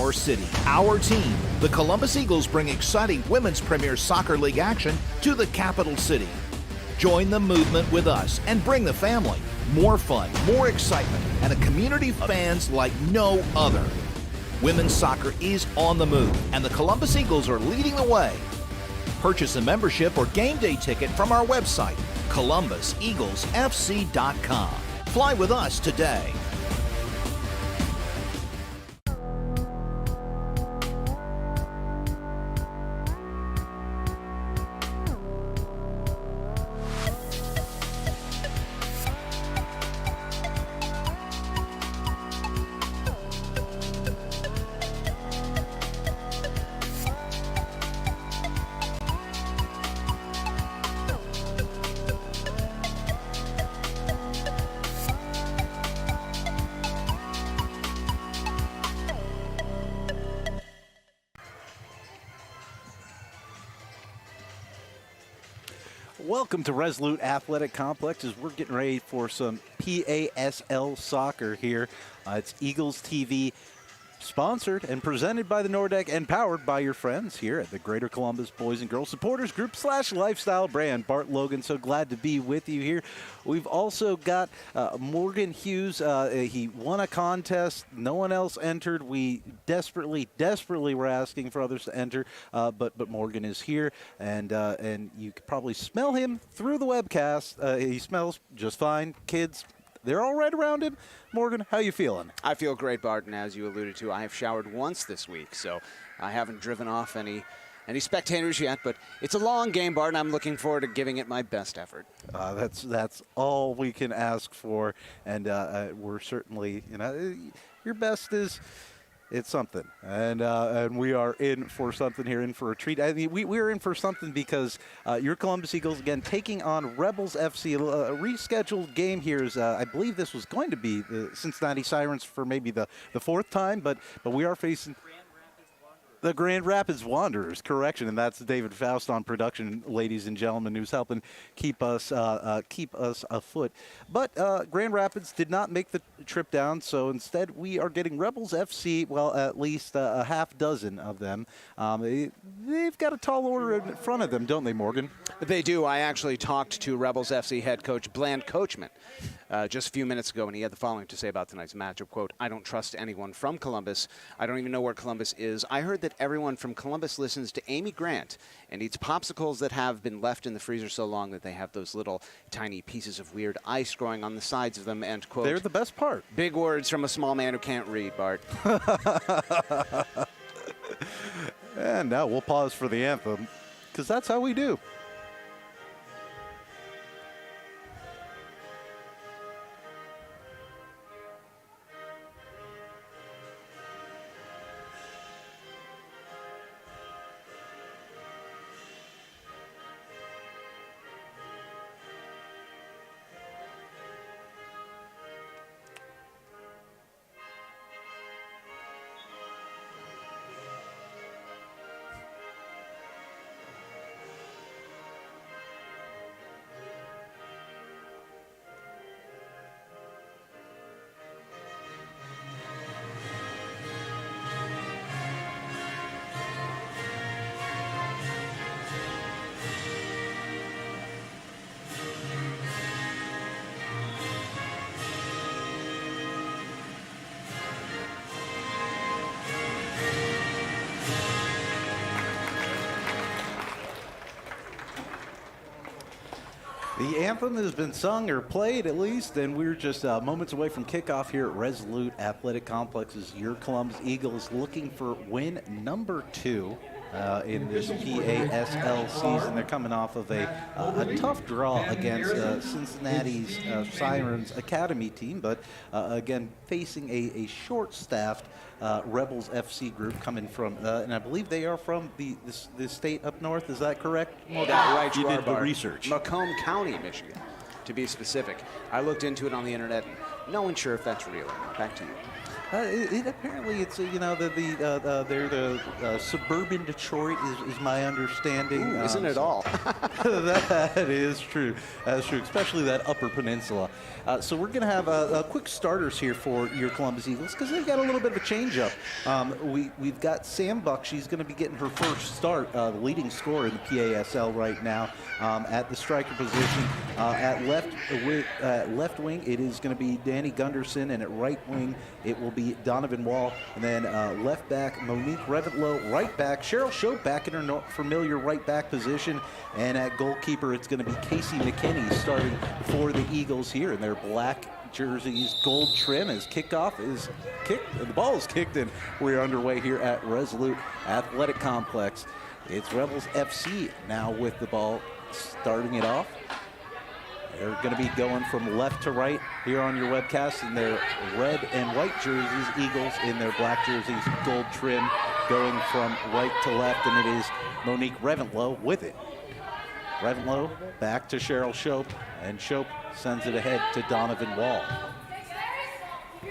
our city, our team. The Columbus Eagles bring exciting Women's Premier Soccer League action to the capital city. Join the movement with us and bring the family. More fun, more excitement, and a community of fans like no other. Women's soccer is on the move, and the Columbus Eagles are leading the way. Purchase a membership or game day ticket from our website, columbuseaglesfc.com. Fly with us today. Welcome to Resolute Athletic Complex as we're getting ready for some PASL soccer here. It's Eagles TV, sponsored and presented by the Nordeck and powered by your friends here at the Greater Columbus Boys and Girls Supporters Group / lifestyle brand. Bart Logan, so glad to be with you here. We've also got Morgan Hughes. He won a contest. No one else entered. We desperately were asking for others to enter, but Morgan is here, and you could probably smell him through the webcast. He smells just fine. Kids, they're all right around him. Morgan, how you feeling? I feel great, Barton. As you alluded to, I have showered once this week, so I haven't driven off any spectators yet, but it's a long game, Barton. I'm looking forward to giving it my best effort. That's all we can ask for, and we're certainly, your best is. It's something, and we are in for something here, in for a treat. I mean, we're in for something because your Columbus Eagles, again, taking on Rebels FC, a rescheduled game here. Is I believe this was going to be the Cincinnati Sirens for maybe the fourth time, but we are facing the Grand Rapids Wanderers, correction, and that's David Faust on production, ladies and gentlemen, who's helping keep us afoot. But Grand Rapids did not make the trip down, so instead we are getting Rebels FC, well, at least a half dozen of them. They've got a tall order in front of them, don't they, Morgan? They do. I actually talked to Rebels FC head coach Bland Coachman just a few minutes ago, and he had the following to say about tonight's matchup, quote, "I don't trust anyone from Columbus. I don't even know where Columbus is. I heard that everyone from Columbus listens to Amy Grant and eats popsicles that have been left in the freezer so long that they have those little tiny pieces of weird ice growing on the sides of them," and quote, "They're the best part." Big words from a small man who can't read, Bart. And now we'll pause for the anthem, because that's how we do. The anthem has been sung or played at least, and we're just moments away from kickoff here at Resolute Athletic Complex's your Columbus Eagles looking for win number 2 in this PASL season. They're coming off of a tough draw against Cincinnati's Sirens Academy team, but again, facing a short-staffed Rebels FC group coming from, and I believe they are from the state up north. Is that correct? Well, that right, you did the research. Macomb County, Michigan, to be specific. I looked into it on the internet, and no one's sure if that's real or not. Back to you. Apparently it's they're the suburban Detroit is my understanding. Ooh, isn't it all? That is true. That's true, especially that Upper Peninsula. So we're going to have quick starters here for your Columbus Eagles because they've got a little bit of a change-up. We've got Sam Buck. She's going to be getting her first start, the leading scorer in the PASL right now at the striker position. At left wing, it is going to be Danny Gunderson, and at right wing, it will be Donovan Wall. And then left back, Monique Reventlow. Right back, Cheryl Shope back in her familiar right back position. And at goalkeeper, it's going to be Casey McKinney starting for the Eagles here in their black jerseys, gold trim as kickoff is kicked. The ball is kicked, and we're underway here at Resolute Athletic Complex. It's Rebels FC now with the ball, starting it off. They're going to be going from left to right here on your webcast in their red and white jerseys. Eagles in their black jerseys, gold trim, going from right to left, and it is Monique Reventlow with it. Reventlow back to Cheryl Shope, and Shope sends it ahead to Donovan Wall.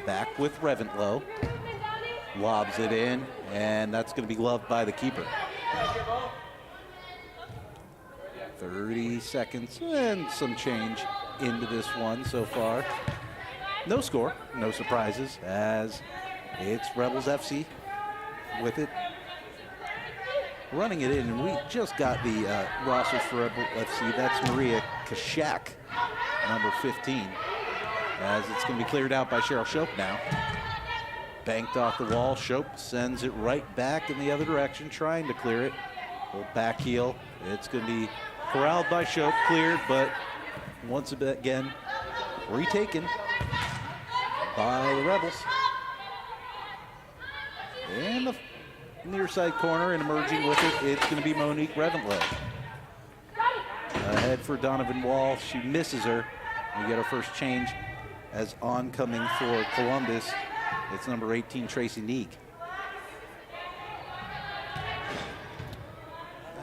Back with Reventlow, lobs it in, and that's going to be gloved by the keeper. 30 seconds and some change into this one so far. No score, no surprises, as it's Rebels FC with it. Running it in, and we just got the rosters for Rebel FC. That's Maria Kashak, number 15, as it's going to be cleared out by Cheryl Shope now. Banked off the wall. Shope sends it right back in the other direction, trying to clear it. Little back heel. It's going to be corralled by Shope, cleared, but once again, retaken by the Rebels. And the near side corner, and emerging with it, it's going to be Monique Reventlow. Ahead for Donovan Wall. She misses her. We get our first change as oncoming for Columbus. It's number 18, Tracy Neeg.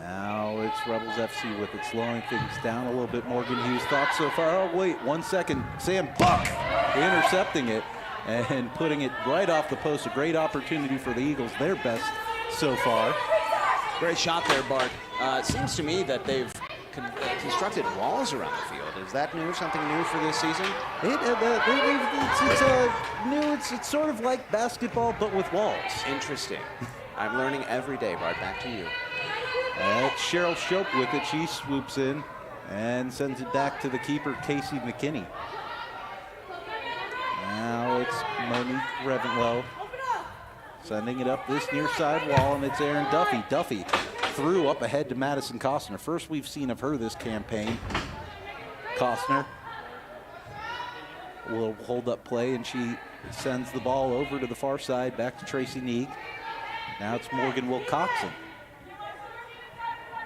Now it's Rebels FC with it, slowing things down a little bit. Morgan Hughes thought so far. Oh, wait, 1 second. Sam Buck intercepting it and putting it right off the post. A great opportunity for the Eagles, their best so far. Great shot there, Bart. It seems to me that they've constructed walls around the field. Is that new? Something new for this season? It's sort of like basketball, but with walls. Interesting. I'm learning every day, Bart. Back to you. That's Cheryl Shope with it. She swoops in and sends it back to the keeper, Casey McKinney. Now it's Monique Reventlow sending it up this near side wall, and it's Erin Duffy. Duffy threw up ahead to Madison Costner. First we've seen of her this campaign. Costner will hold up play, and she sends the ball over to the far side, back to Tracy Neeg. Now it's Morgan Wilcoxon.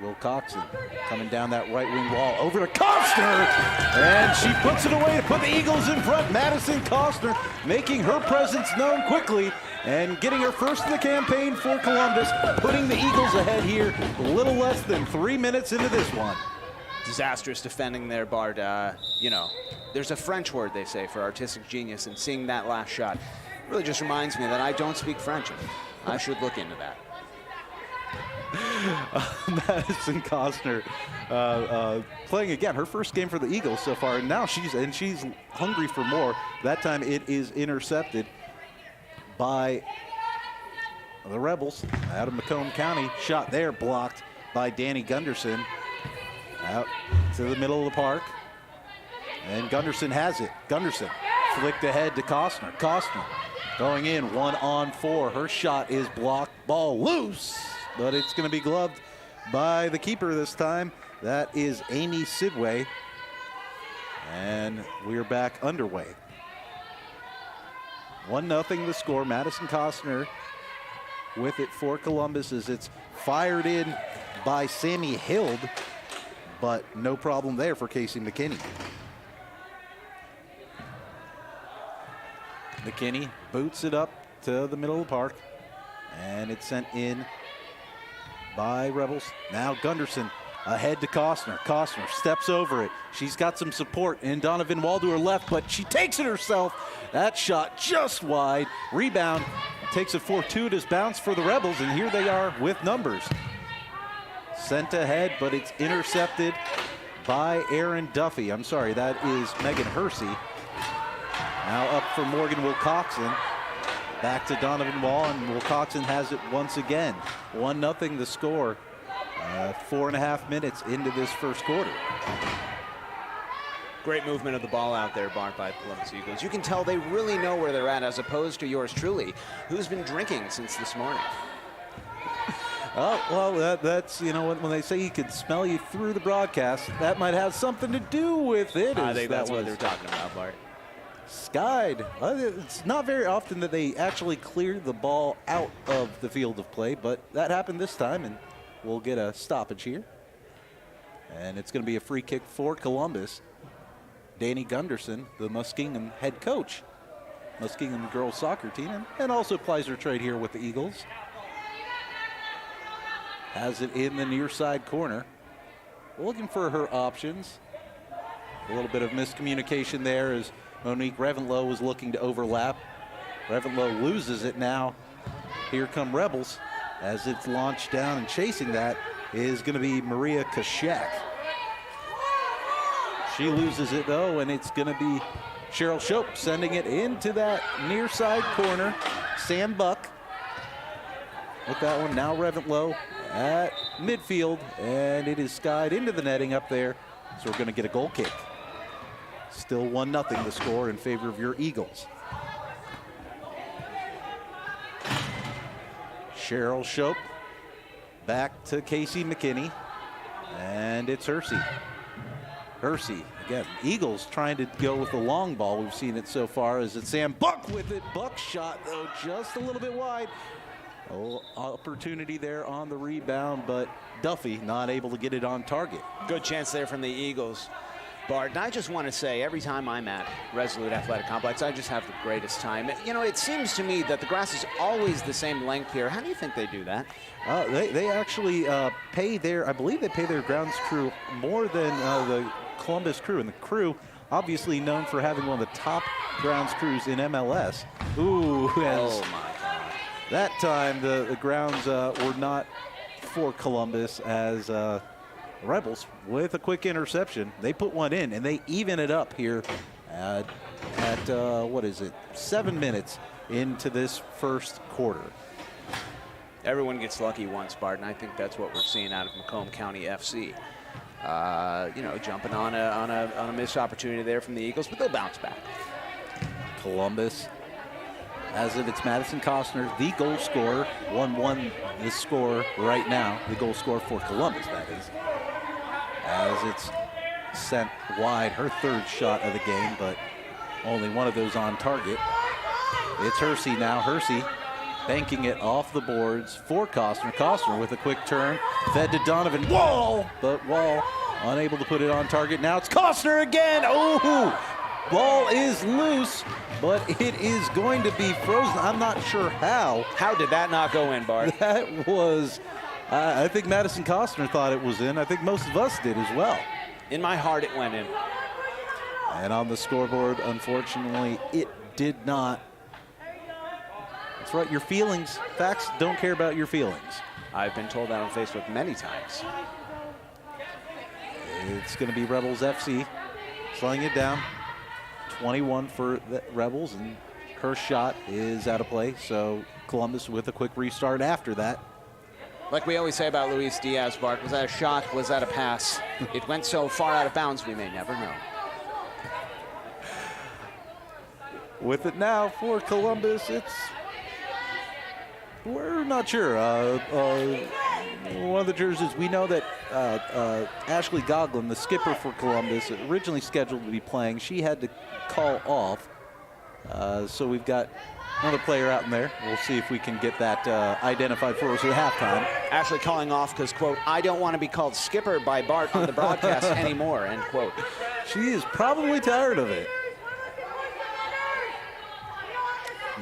Wilcoxon coming down that right wing wall, over to Costner, and she puts it away to put the Eagles in front. Madison Costner making her presence known quickly and getting her first in the campaign for Columbus, putting the Eagles ahead here a little less than 3 minutes into this one. Disastrous defending there, Bart. You know, there's a French word they say for artistic genius, and seeing that last shot really just reminds me that I don't speak French, and I should look into that. Madison Costner playing again her first game for the Eagles so far, and now she's hungry for more. That time it is intercepted by the Rebels out of Macomb County. Shot there blocked by Danny Gunderson. Out to the middle of the park, and Gunderson has it. Gunderson flicked ahead to Costner. Costner going in 1-on-4. Her shot is blocked. Ball loose, but it's going to be gloved by the keeper this time. That is Amy Sidway, and we're back underway. 1-0 the score. Madison Costner with it for Columbus as it's fired in by Sammy Hild, but no problem there for Casey McKinney. McKinney boots it up to the middle of the park, and it's sent in by Rebels. Now Gunderson Ahead to Costner. Costner steps over it. She's got some support, and Donovan Wall to her left, but she takes it herself. That shot just wide. Rebound takes a fortuitous bounce for the Rebels, and here they are with numbers. Sent ahead, but it's intercepted by Aaron Duffy. I'm sorry, that is Megan Hersey. Now up for Morgan Wilcoxon. Back to Donovan Wall, and Wilcoxon has it once again. 1-0 the score. 4.5 minutes into this first quarter. Great movement of the ball out there, Bart, by Columbus Eagles. You can tell they really know where they're at, as opposed to yours truly, who's been drinking since this morning. Oh, well, that's, you know, when they say he could smell you through the broadcast, that might have something to do with it. I think that's what they're talking about, Bart. Skied. It's not very often that they actually clear the ball out of the field of play, but that happened this time, and we'll get a stoppage here. And it's going to be a free kick for Columbus. Danny Gunderson, the Muskingum head coach, Muskingum girls soccer team, and also plies her trade here with the Eagles. Has it in the near side corner. Looking for her options. A little bit of miscommunication there as Monique Revenlow was looking to overlap. Revenlow loses it now. Here come Rebels as it's launched down, and chasing that is going to be Maria Kashek. She loses it though, and it's going to be Cheryl Shope sending it into that near side corner. Sam Buck with that one. Now Revenlow at midfield, and it is skied into the netting up there. So we're going to get a goal kick. Still 1-0 the score in favor of your Eagles. Cheryl Shope back to Casey McKinney, and it's Hersey. Hersey, again, Eagles trying to go with the long ball. We've seen it so far as it's Sam Buck with it. Buck shot, though, just a little bit wide. Oh, opportunity there on the rebound, but Duffy not able to get it on target. Good chance there from the Eagles, Bart. And I just want to say, every time I'm at Resolute Athletic Complex, I just have the greatest time. You know, it seems to me that the grass is always the same length here. How do you think they do that? They actually pay their, I believe they pay their grounds crew more than the Columbus crew. And the crew, obviously known for having one of the top grounds crews in MLS. Ooh, oh my God. That time the grounds were not for Columbus, as Rebels, with a quick interception, they put one in, and they even it up here at what is it, 7 minutes into this first quarter. Everyone gets lucky once, Bart, and I think that's what we're seeing out of Macomb County FC. You know, jumping on a missed opportunity there from the Eagles, but they'll bounce back. Columbus, as if it's Madison Costner, the goal scorer, 1-1 the score right now, the goal scorer for Columbus, that is. As it's sent wide, her third shot of the game, but only one of those on target. It's Hersey now. Hersey banking it off the boards for Costner. Costner with a quick turn, fed to Donovan Wall, but Wall unable to put it on target. Now it's Costner again. Oh, ball is loose, but it is going to be frozen. I'm not sure how. How did that not go in, Bart? That was... I think Madison Costner thought it was in. I think most of us did as well. In my heart, it went in. And on the scoreboard, unfortunately, it did not. That's right, your feelings. Facts don't care about your feelings. I've been told that on Facebook many times. It's going to be Rebels FC slowing it down. 21 for the Rebels, and her shot is out of play. So Columbus with a quick restart after that. Like we always say about Luis Diaz, Bart, was that a shot? Was that a pass? It went so far out of bounds, we may never know. With it now for Columbus, we're not sure. One of the jerseys, we know that Ashley Goglin, the skipper for Columbus, originally scheduled to be playing. She had to call off. So we've got another player out in there. We'll see if we can get that identified for us at halftime. Ashley calling off because, quote, I don't want to be called skipper by Bart on the broadcast anymore, end quote. She is probably tired of it.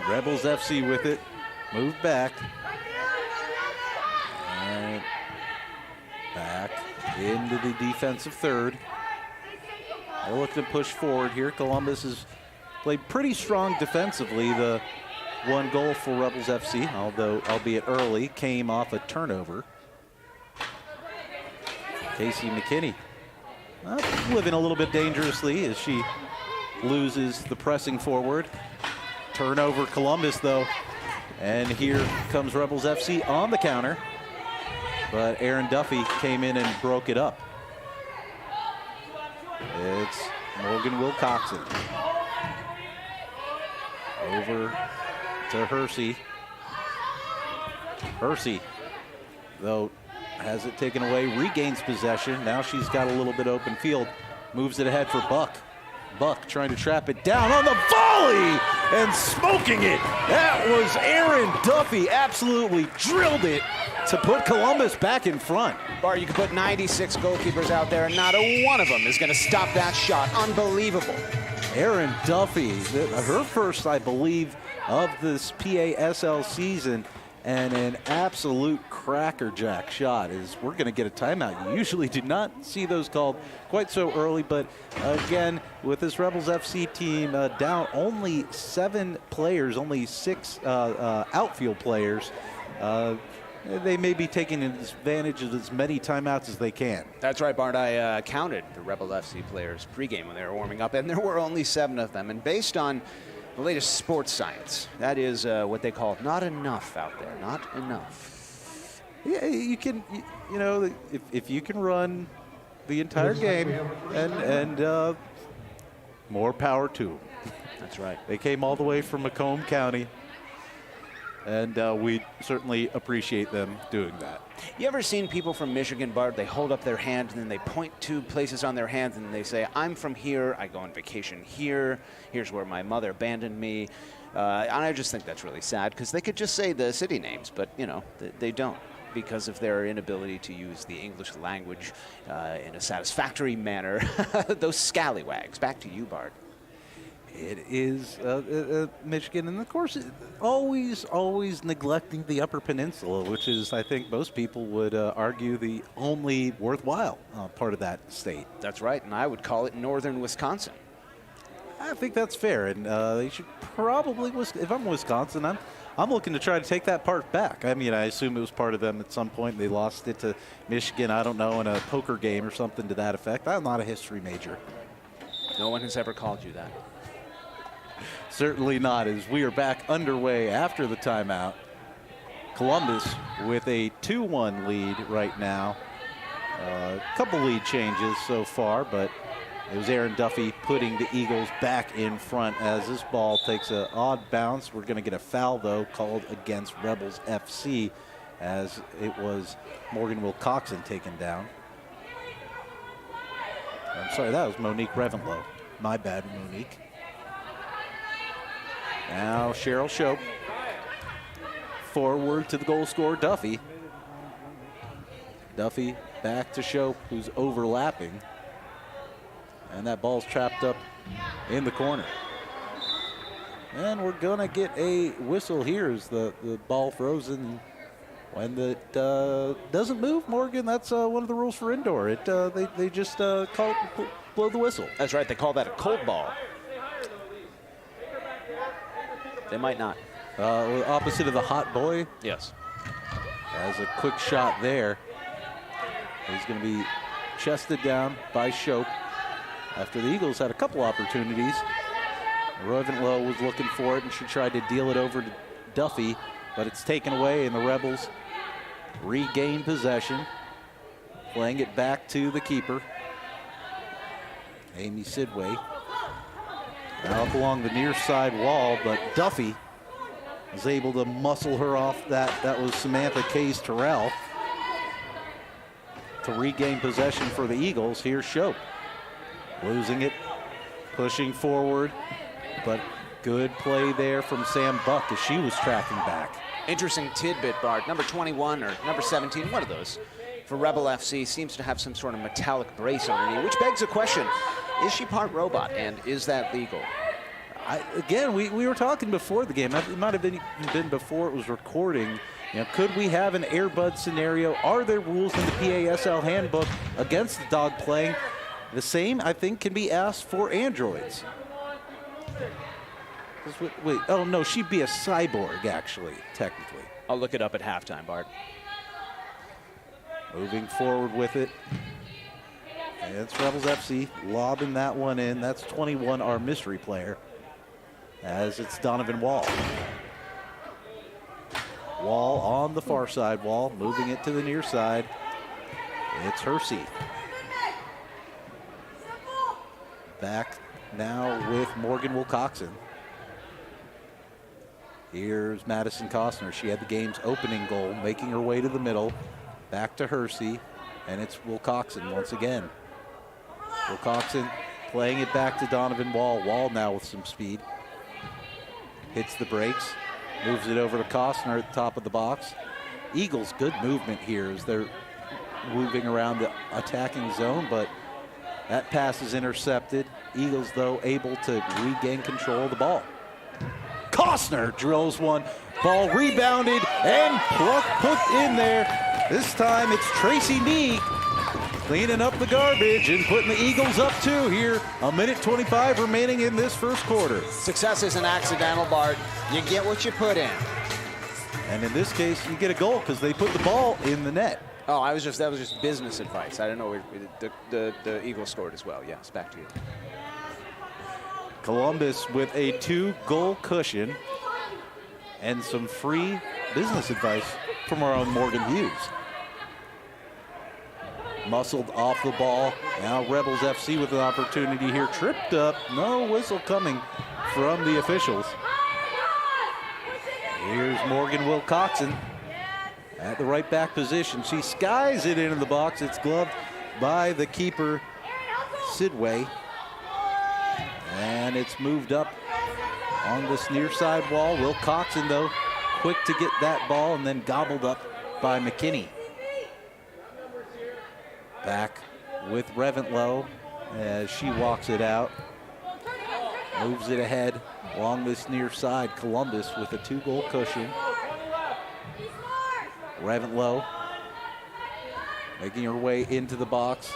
Rebels FC with it. Move back. And back into the defensive third. They're looking to push forward here. Columbus has played pretty strong defensively. The one goal for Rebels FC, although albeit early, came off a turnover. Casey McKinney living a little bit dangerously as she loses the pressing forward. Turnover Columbus though. And here comes Rebels FC on the counter. But Aaron Duffy came in and broke it up. It's Morgan Wilcoxon. Over to Hersey. Hersey, though, has it taken away, regains possession. Now she's got a little bit open field. Moves it ahead for Buck. Buck trying to trap it down on the volley and smoking it. That was Aaron Duffy. Absolutely drilled it to put Columbus back in front. Bart, you could put 96 goalkeepers out there and not a one of them is going to stop that shot. Unbelievable. Aaron Duffy, her first, I believe, of this PASL season, and an absolute crackerjack shot. We're going to get a timeout. You usually do not see those called quite so early, but again, with this Rebels FC team down only 7 players, only 6 outfield players, they may be taking advantage of as many timeouts as they can. That's right, Bart. I counted the Rebel FC players pregame when they were warming up, and there were only 7 of them. And based on the latest sports science, that is what they call not enough out there. Not enough. Yeah, you can, you know, if you can run the entire game, and more power to them. That's right. They came all the way from Macomb County. And we certainly appreciate them doing that. You ever seen people from Michigan, Bart? They hold up their hand and then they point to places on their hands and they say, I'm from here, I go on vacation here, here's where my mother abandoned me. And I just think that's really sad because they could just say the city names, but, you know, they don't because of their inability to use the English language in a satisfactory manner. Those scallywags. Back to you, Bart. It is Michigan, and of course, always neglecting the Upper Peninsula, which is, I think, most people would argue the only worthwhile part of that state. That's right, and I would call it northern Wisconsin. I think that's fair, and they should probably, if I'm Wisconsin, I'm looking to try to take that part back. I mean, I assume it was part of them at some point. They lost it to Michigan, I don't know, in a poker game or something to that effect. I'm not a history major. No one has ever called you that. Certainly not, as we are back underway after the timeout. Columbus with a 2-1 lead right now. A couple lead changes so far, but it was Aaron Duffy putting the Eagles back in front as this ball takes an odd bounce. We're going to get a foul, though, called against Rebels FC, as it was Morgan Wilcoxon taken down. I'm sorry, that was Monique Revenlow. My bad, Monique. Now Cheryl Shope forward to the goal scorer, Duffy. Duffy back to Shope, who's overlapping. And that ball's trapped up in the corner. And we're going to get a whistle here as the ball frozen. When it doesn't move, Morgan, that's one of the rules for indoor. They just blow the whistle. That's right, they call that a cold ball. They might not. Opposite of the hot boy. Yes. As a quick shot there. He's going to be chested down by Shope after the Eagles had a couple opportunities. Revenlow was looking for it and she tried to deal it over to Duffy, but it's taken away and the Rebels regain possession. Playing it back to the keeper, Amy Sidway. Up along the near side wall, but Duffy was able to muscle her off that. That was Samantha Kays-Terrell to regain possession for the Eagles. Here's Shope. Losing it, pushing forward, but good play there from Sam Buck as she was tracking back. Interesting tidbit, Bart. Number 21 or number 17, one of those, for Rebel FC seems to have some sort of metallic brace on her knee, which begs the question, is she part robot, and is that legal? Again, we were talking before the game. It might have been before it was recording. You know, could we have an Airbud scenario? Are there rules in the PASL handbook against the dog playing? The same, I think, can be asked for androids. Wait, oh no, she'd be a cyborg, actually, technically. I'll look it up at halftime, Bart. Moving forward with it. And it's Rebels FC lobbing that one in. That's 21, our mystery player, as it's Donovan Wall. Wall on the far side. Wall moving it to the near side. It's Hersey. Back now with Morgan Wilcoxon. Here's Madison Costner. She had the game's opening goal, making her way to the middle. Back to Hersey, and it's Wilcoxon once again. Wilcoxon playing it back to Donovan Wall. Wall now with some speed. Hits the brakes, moves it over to Costner at the top of the box. Eagles, good movement here as they're moving around the attacking zone, but that pass is intercepted. Eagles, though, able to regain control of the ball. Costner drills one. Ball rebounded and put in there. This time it's Tracy Nee cleaning up the garbage and putting the Eagles up 2 here. 1:25 remaining in this first quarter. Success isn't accidental, Bart. You get what you put in. And in this case, you get a goal because they put the ball in the net. Oh, that was just business advice. I didn't know the Eagles scored as well. Yes, back to you. Columbus with a 2-goal cushion and some free business advice from our own Morgan Hughes. Muscled off the ball. Now Rebels FC with an opportunity here. Tripped up. No whistle coming from the officials. Here's Morgan Wilcoxon at the right back position. She skies it into the box. It's gloved by the keeper, Sidway. And it's moved up on this near side wall. Wilcoxon, though, quick to get that ball and then gobbled up by McKinney. Back with Reventlow as she walks it out. Moves it ahead along this near side. Columbus with a 2-goal cushion. Reventlow making her way into the box.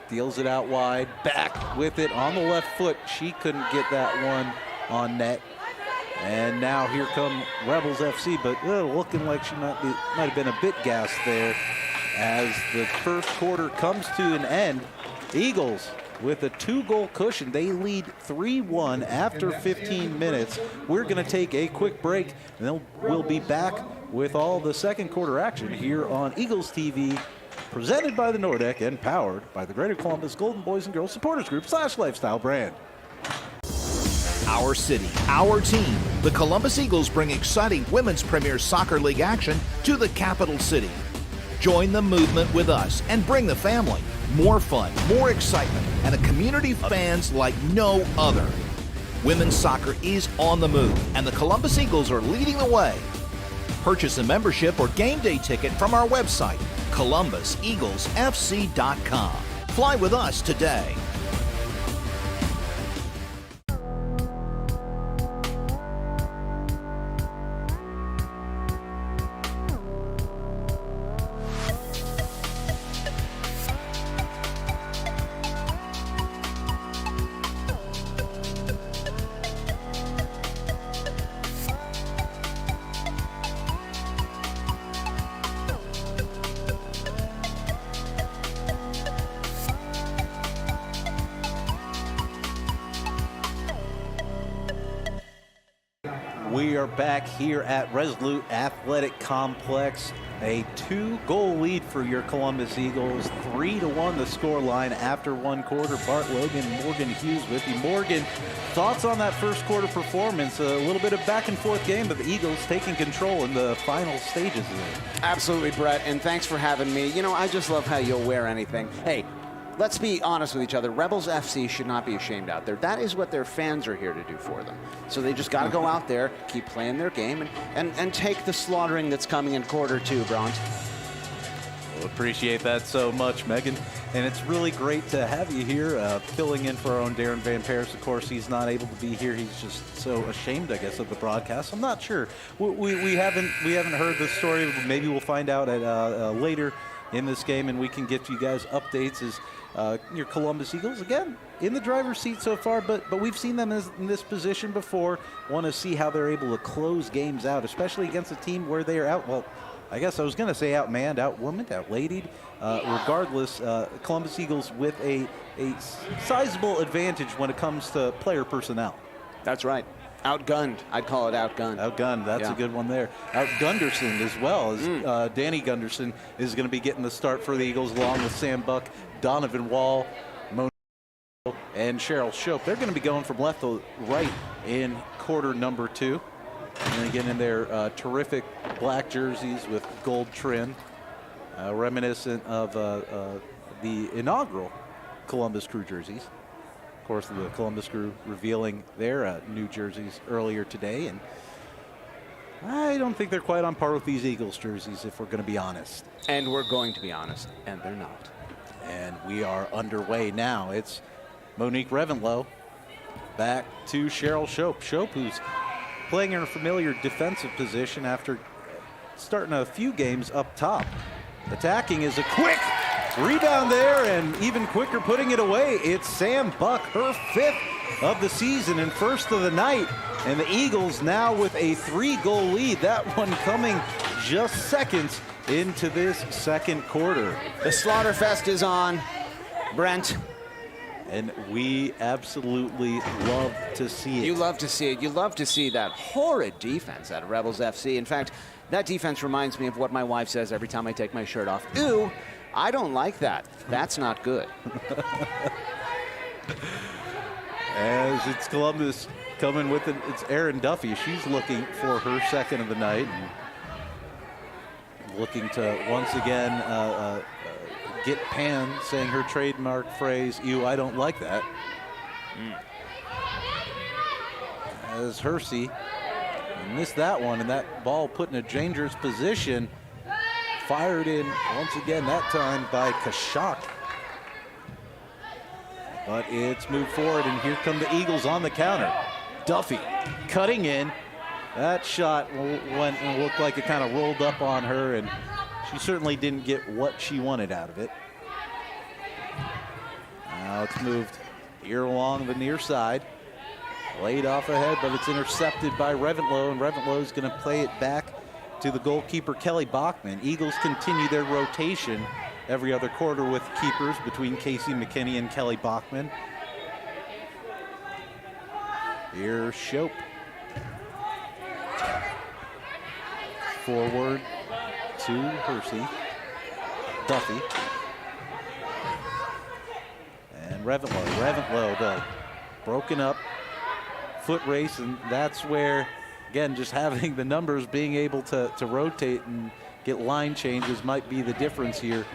Deals it out wide. Back with it on the left foot. She couldn't get that one on net. And now here come Rebels FC, but looking like she might have been a bit gassed there as the first quarter comes to an end. Eagles with a 2-goal cushion. They lead 3-1 after 15 minutes. We're going to take a quick break, and then we'll be back with all the second quarter action here on Eagles TV, presented by the Nordic and powered by the Greater Columbus Golden Boys and Girls Supporters Group / Lifestyle brand. Our city, our team. The Columbus Eagles bring exciting Women's Premier Soccer League action to the capital city. Join the movement with us and bring the family. More fun, more excitement, and a community of fans like no other. Women's soccer is on the move, and the Columbus Eagles are leading the way. Purchase a membership or game day ticket from our website, ColumbusEaglesFC.com. Fly with us today. We are back here at Resolute Athletic Complex. A 2-goal lead for your Columbus Eagles. 3-1 the score line after 1 quarter. Bart Logan, Morgan Hughes with you. Morgan, thoughts on that first quarter performance? A little bit of back and forth game, but the Eagles taking control in the final stages of it. Absolutely, Brett, and thanks for having me. You know, I just love how you'll wear anything. Hey, let's be honest with each other. Rebels FC should not be ashamed out there. That is what their fans are here to do for them. So they just got to go out there, keep playing their game, and take the slaughtering that's coming in quarter 2, Bronze. Appreciate that so much, Megan. And it's really great to have you here, filling in for our own Darren Van Paris. Of course, he's not able to be here. He's just so ashamed, I guess, of the broadcast. I'm not sure. We haven't heard the story. Maybe we'll find out at later in this game, and we can get you guys updates as your Columbus Eagles, again, in the driver's seat so far, but we've seen them in this position before. Want to see how they're able to close games out, especially against a team where they are out, well, I guess I was going to say outmanned, outwomaned, outladied. Regardless, Columbus Eagles with a sizable advantage when it comes to player personnel. That's right. Outgunned. I'd call it outgunned. Outgunned. That's a good one there. Outgunderson as well. As Danny Gunderson is going to be getting the start for the Eagles along with Sam Buck, Donovan Wall, and Cheryl Shope. They're going to be going from left to right in quarter number 2. And again, in their terrific black jerseys with gold trim, reminiscent of the inaugural Columbus Crew jerseys. Of course, the Columbus Crew revealing their new jerseys earlier today. And I don't think they're quite on par with these Eagles jerseys, if we're going to be honest. And we're going to be honest, and they're not. And we are underway now. It's Monique Revenlow back to Cheryl Shope. Shope, who's playing in a familiar defensive position after starting a few games up top. Attacking is a quick rebound there, and even quicker putting it away. It's Sam Buck, her 5th of the season and 1st of the night. And the Eagles now with a 3-goal lead. That one coming just seconds into this second quarter. The Slaughterfest is on, Brent. And we absolutely love to see it. You love to see it. You love to see that horrid defense out of Rebels FC. In fact, that defense reminds me of what my wife says every time I take my shirt off. Ew, I don't like that. That's not good. As it's Columbus coming with it, it's Erin Duffy. She's looking for her 2nd of the night. And looking to once again get Pan saying her trademark phrase, "Ew, I don't like that." As Hersey missed that one, and that ball put in a dangerous position. Fired in once again, that time by Kashak. But it's moved forward, and here come the Eagles on the counter. Duffy cutting in. That shot went and looked like it kind of rolled up on her, and she certainly didn't get what she wanted out of it. Now it's moved here along the near side. Laid off ahead, but it's intercepted by Revenlow, and Revenlow is going to play it back to the goalkeeper, Kelly Bachman. Eagles continue their rotation every other quarter with keepers between Casey McKinney and Kelly Bachman. Here's Shope. Forward to Hersey. Duffy. And Revenlow. Revenlow, though, broken up. Foot race, and that's where, again, just having the numbers, being able to rotate and get line changes might be the difference here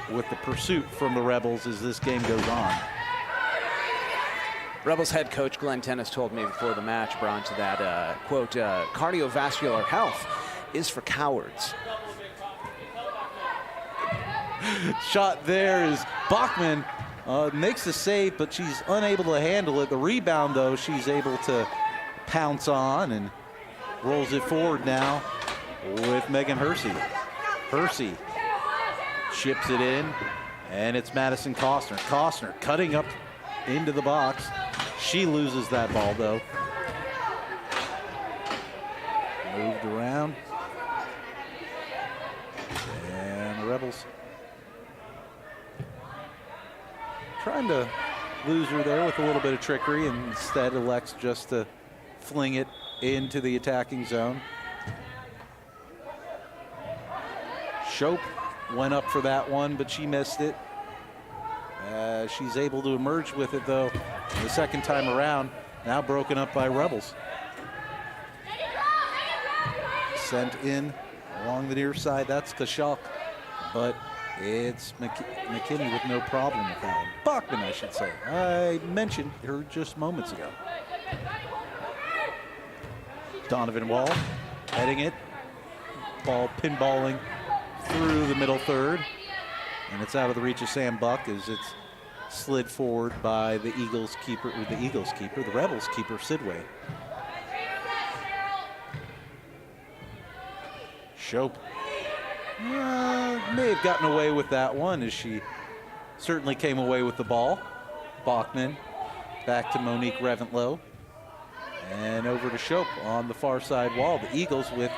with the pursuit from the Rebels as this game goes on. Rebels head coach Glenn Tennis told me before the match, Bront, that, quote, cardiovascular health is for cowards. Shot there is Bachman. Makes the save, but she's unable to handle it. The rebound, though, she's able to pounce on and rolls it forward now with Megan Hersey. Hersey chips it in, and it's Madison Costner. Costner cutting up into the box. She loses that ball, though. Moved around. And the Rebels trying to lose her there with a little bit of trickery, and instead elects just to fling it into the attacking zone. Shope went up for that one, but she missed it. She's able to emerge with it, though, the second time around. Now broken up by Rebels. Sent in along the near side. That's Kashak, but it's McKinney with no problem with that one. Bachman, I should say. I mentioned her just moments ago. Donovan Wall heading it. Ball pinballing through the middle third. And it's out of the reach of Sam Buck as it's slid forward by the Rebels keeper, Sidway. Shope may have gotten away with that one as she certainly came away with the ball. Bachman back to Monique Reventlow. And over to Shope on the far side wall. The Eagles with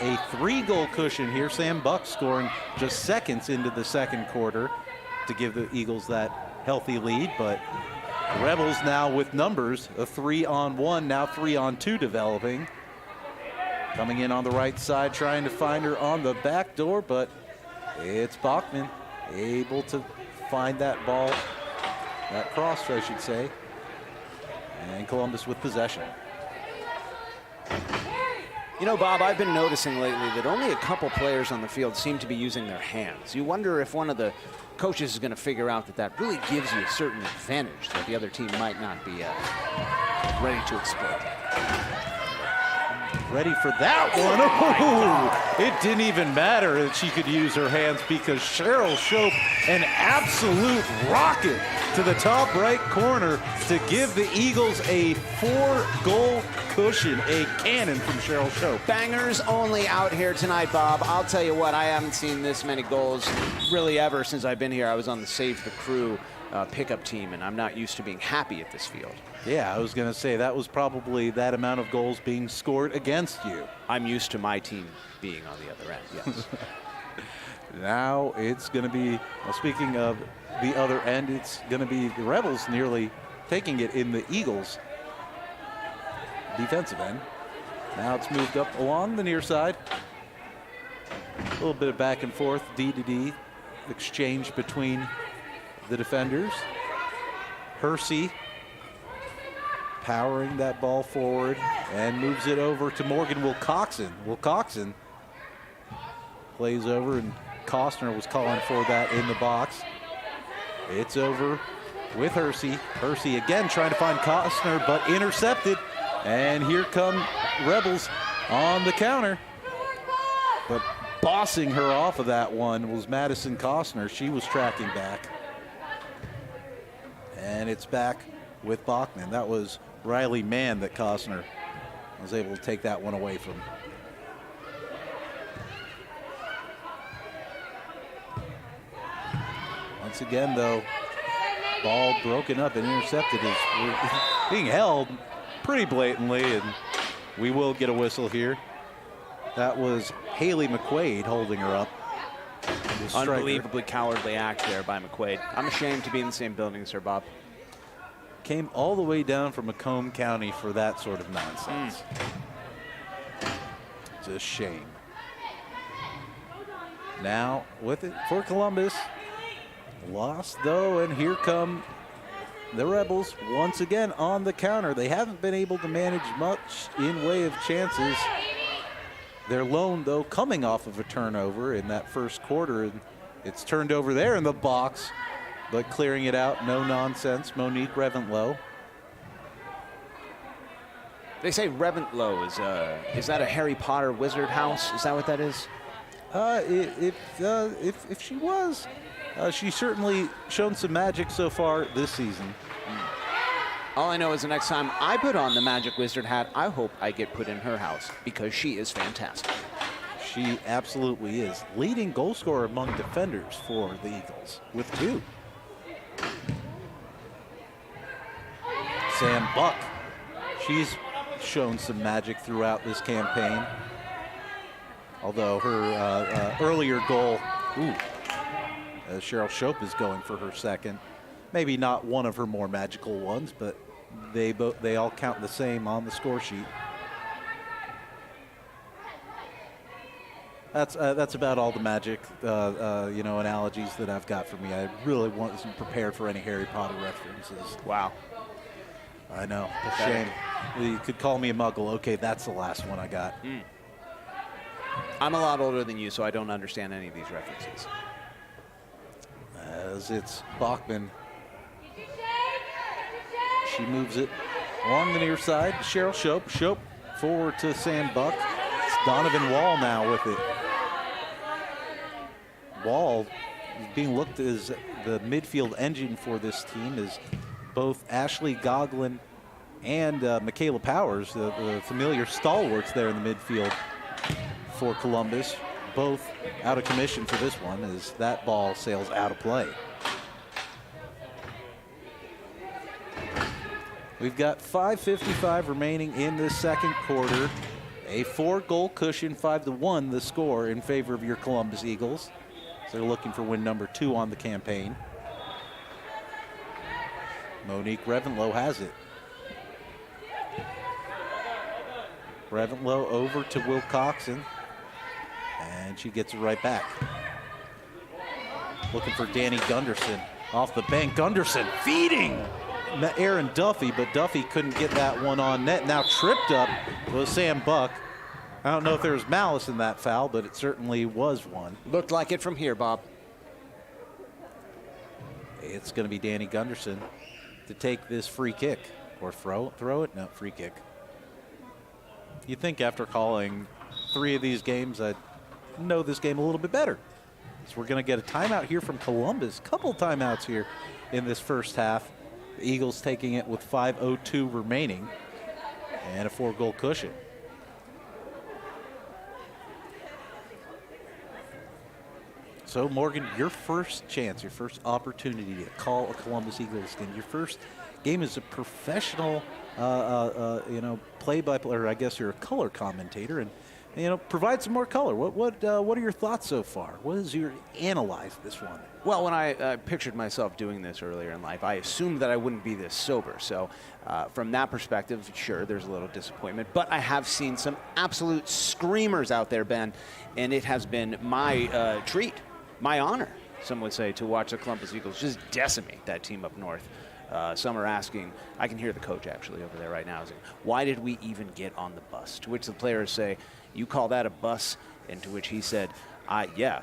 a 3-goal cushion here. Sam Buck scoring just seconds into the second quarter to give the Eagles that healthy lead. But the Rebels now with numbers, a 3-on-1, now 3-on-2 developing. Coming in on the right side, trying to find her on the back door, but it's Bachman able to find that ball, that cross, I should say. And Columbus with possession. You know, Bob, I've been noticing lately that only a couple players on the field seem to be using their hands. You wonder if one of the coaches is going to figure out that that really gives you a certain advantage that the other team might not be ready to exploit. Ready for that one. Oh, it didn't even matter that she could use her hands because Cheryl Shope, an absolute rocket to the top right corner to give the Eagles a 4-goal cushion, a cannon from Cheryl Shope. Bangers only out here tonight, Bob. I'll tell you what, I haven't seen this many goals really ever since I've been here. I was on the Save the Crew pickup team, and I'm not used to being happy at this field. Yeah, I was going to say that was probably that amount of goals being scored against you. I'm used to my team being on the other end, yes. Now it's going to be, well, speaking of the other end, it's going to be the Rebels nearly taking it in the Eagles' defensive end. Now it's moved up along the near side. A little bit of back and forth, D to D exchange between the defenders. Hersey powering that ball forward and moves it over to Morgan Wilcoxon. Wilcoxon plays over, and Costner was calling for that in the box. It's over with Hersey. Hersey again trying to find Costner, but intercepted. And here come Rebels on the counter. But bossing her off of that one was Madison Costner. She was tracking back. And it's back with Bachman. That was Riley Mann that Costner was able to take that one away from. Once again, though, ball broken up and intercepted is being held pretty blatantly, and we will get a whistle here. That was Haley McQuaid holding her up. Unbelievably cowardly act there by McQuaid. I'm ashamed to be in the same building as her, Bob. Came all the way down from Macomb County for that sort of nonsense. It's a shame. Now with it for Columbus. Lost though, and here come the Rebels once again on the counter. They haven't been able to manage much in way of chances. Their lone, though, coming off of a turnover in that first quarter. And it's turned over there in the box, but clearing it out, no nonsense. Monique Reventlow. They say Reventlow is that a Harry Potter wizard house? Is that what that is? If she was, she's certainly shown some magic so far this season. All I know is the next time I put on the Magic Wizard hat, I hope I get put in her house because she is fantastic. She absolutely is. Leading goal scorer among defenders for the Eagles with 2. Sam Buck. She's shown some magic throughout this campaign. Although her earlier goal, Cheryl Shope is going for her second. Maybe not one of her more magical ones, but they all count the same on the score sheet. That's about all the magic, analogies that I've got for me. I really wasn't prepared for any Harry Potter references. Wow. I know, a shame. You could call me a muggle. Okay, that's the last one I got. I'm a lot older than you, so I don't understand any of these references. As it's Bachman. She moves it along the near side. Cheryl Shope. Shope forward to Sam Buck. It's Donovan Wall now with it. Wall being looked as the midfield engine for this team is both Ashley Goglin and Michaela Powers, the familiar stalwarts there in the midfield for Columbus, both out of commission for this one as that ball sails out of play. We've got 5:55 remaining in this second quarter. A 4-goal cushion, 5-1 the score in favor of your Columbus Eagles. So they're looking for win number 2 on the campaign. Monique Revenlow has it. Revenlow over to Wilcoxon, and she gets it right back. Looking for Danny Gunderson off the bank. Gunderson feeding Aaron Duffy, but Duffy couldn't get that one on net. Now tripped up was Sam Buck. I don't know if there was malice in that foul, but it certainly was one. Looked like it from here, Bob. It's going to be Danny Gunderson to take this free kick. Or throw it? No, free kick. You think after calling 3 of these games, I'd know this game a little bit better. So we're going to get a timeout here from Columbus. Couple timeouts here in this first half. The Eagles taking it with 5:02 remaining and a 4-goal cushion. So Morgan, your first chance, your first opportunity to call a Columbus Eagles game, your first game as a professional, play-by-play, or I guess you're a color commentator, and provide some more color. What are your thoughts so far? What is your analyze this one? Well, when I pictured myself doing this earlier in life, I assumed that I wouldn't be this sober. So from that perspective, sure, there's a little disappointment. But I have seen some absolute screamers out there, Ben, and it has been my treat, my honor, some would say, to watch the Columbus Eagles just decimate that team up north. Some are asking, I can hear the coach actually over there right now, saying, why did we even get on the bus? To which the players say, you call that a bus? And to which he said, yeah.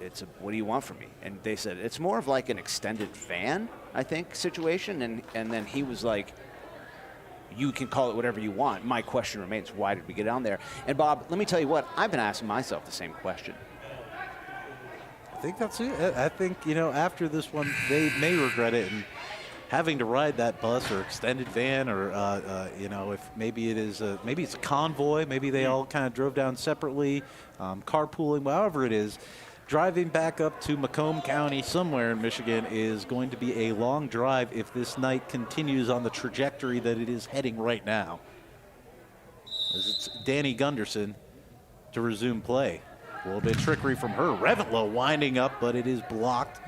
It's what do you want from me? And they said, it's more of like an extended van, I think, situation. And then he was like, you can call it whatever you want. My question remains, why did we get down there? And Bob, let me tell you what, I've been asking myself the same question. I think that's it. I think, after this one, they may regret it. And having to ride that bus or extended van or, if maybe it's a convoy, maybe they all kind of drove down separately, carpooling, however it is. Driving back up to Macomb County somewhere in Michigan is going to be a long drive if this night continues on the trajectory that it is heading right now. As it's Danny Gunderson to resume play. A little bit of trickery from her. Revenlow winding up, but it is blocked.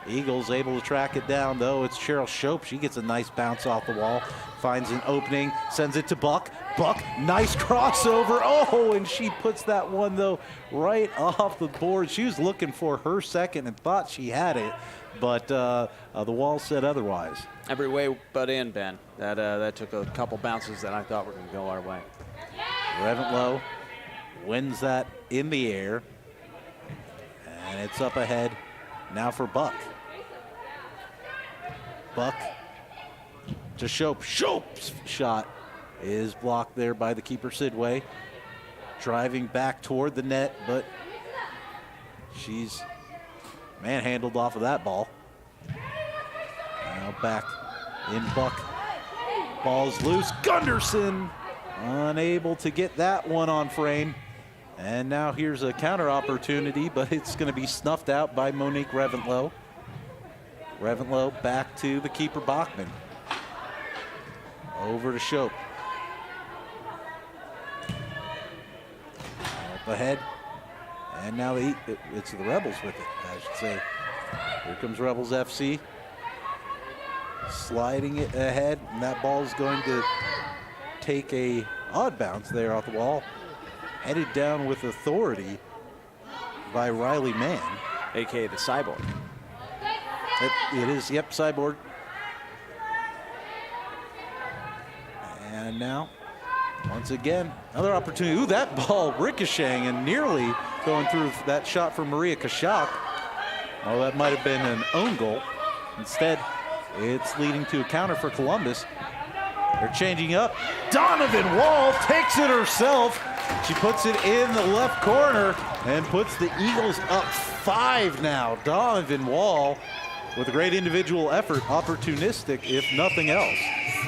Eagles able to track it down, though. It's Cheryl Shope. She gets a nice bounce off the wall, finds an opening, sends it to Buck. Buck, nice crossover. Oh, and she puts that one, though, right off the board. She was looking for her second and thought she had it, but the wall said otherwise. Every way but in, Ben. That took a couple bounces that I thought were going to go our way. Revenlow wins that in the air, and it's up ahead now for Buck. Buck to Shope. Shope's shot is blocked there by the keeper, Sidway. Driving back toward the net, but she's manhandled off of that ball. Now back in Buck. Ball's loose. Gunderson unable to get that one on frame. And now here's a counter opportunity, but it's going to be snuffed out by Monique Revenlow. Revenlow back to the keeper, Bachman. Over to Shope. Up ahead. And now it's the Rebels with it, I should say. Here comes Rebels FC. Sliding it ahead, and that ball is going to take a odd bounce there off the wall. Headed down with authority by Riley Mann. A.k.a. the Cyborg. It is, yep, Cyborg. And now, once again, another opportunity. Ooh, that ball ricocheting and nearly going through that shot from Maria Kashak. Oh, that might have been an own goal. Instead, it's leading to a counter for Columbus. They're changing up. Donovan Wall takes it herself. She puts it in the left corner. and puts the Eagles up 5 now. Donovan Wall with a great individual effort, opportunistic if nothing else.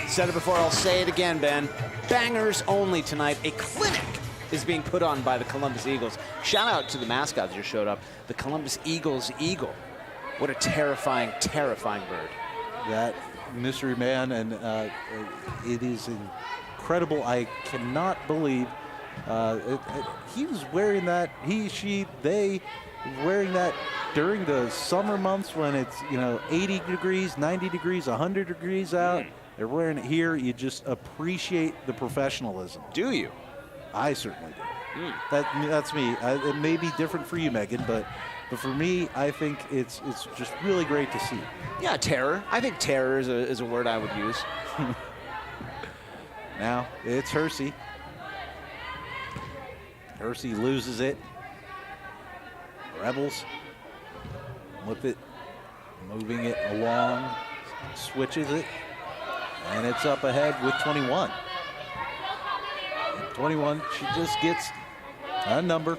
Said it before, I'll say it again, Ben. Bangers only tonight. A clinic is being put on by the Columbus Eagles. Shout out to the mascot that just showed up, the Columbus Eagles Eagle. What a terrifying, terrifying bird. That mystery man, and it is incredible. I cannot believe he was wearing that, they wearing that during the summer months when it's, 80 degrees, 90 degrees, 100 degrees out. They're wearing it here. You just appreciate the professionalism. Do you? I certainly do. That's me. It may be different for you, Megan, but for me, I think it's just really great to see. Yeah, terror. I think terror is a word I would use. Now it's Hersey. Hersey loses it. Rebels with it, moving it along, switches it, and it's up ahead with 21. 21, she just gets a number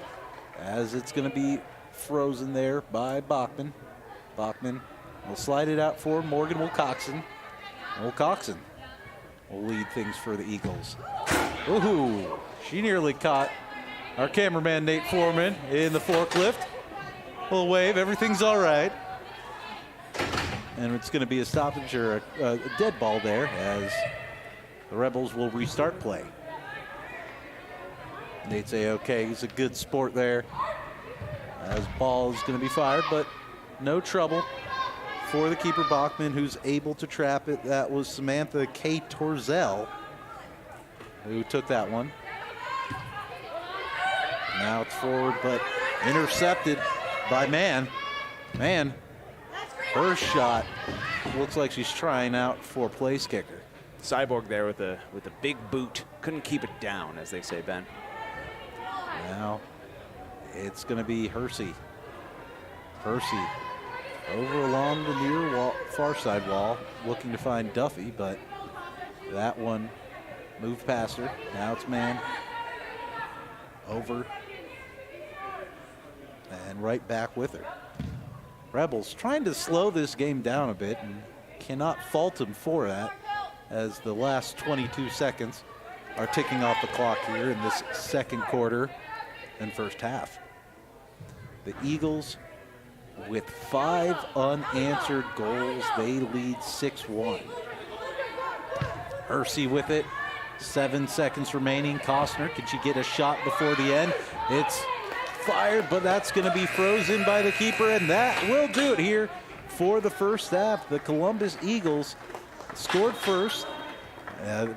as it's going to be frozen there by Bachman. Bachman will slide it out for Morgan Wilcoxon. Wilcoxon will lead things for the Eagles. Ooh, she nearly caught our cameraman Nate Foreman in the forklift. A little wave, everything's all right. And it's going to be a stoppage or a dead ball there as the Rebels will restart play. They'd say, okay, he's a good sport there. As ball is going to be fired, but no trouble for the keeper Bachman, who's able to trap it. That was Samantha K. Torzel who took that one. Now it's forward, but intercepted by Mann. Mann, her shot looks like she's trying out for place kicker. Cyborg there with a big boot. Couldn't keep it down, as they say, Ben. Now it's going to be Hersey. Hersey over along the near wall, far side wall, looking to find Duffy, but that one moved past her. Now it's Mann over and right back with her. Rebels trying to slow this game down a bit and cannot fault them for that, as the last 22 seconds are ticking off the clock here in this second quarter and first half. The Eagles, with 5 unanswered goals, they lead 6-1. Hersey with it, 7 seconds remaining. Costner, can she get a shot before the end? It's fired, but that's going to be frozen by the keeper, and that will do it here for the first half. The Columbus Eagles scored first.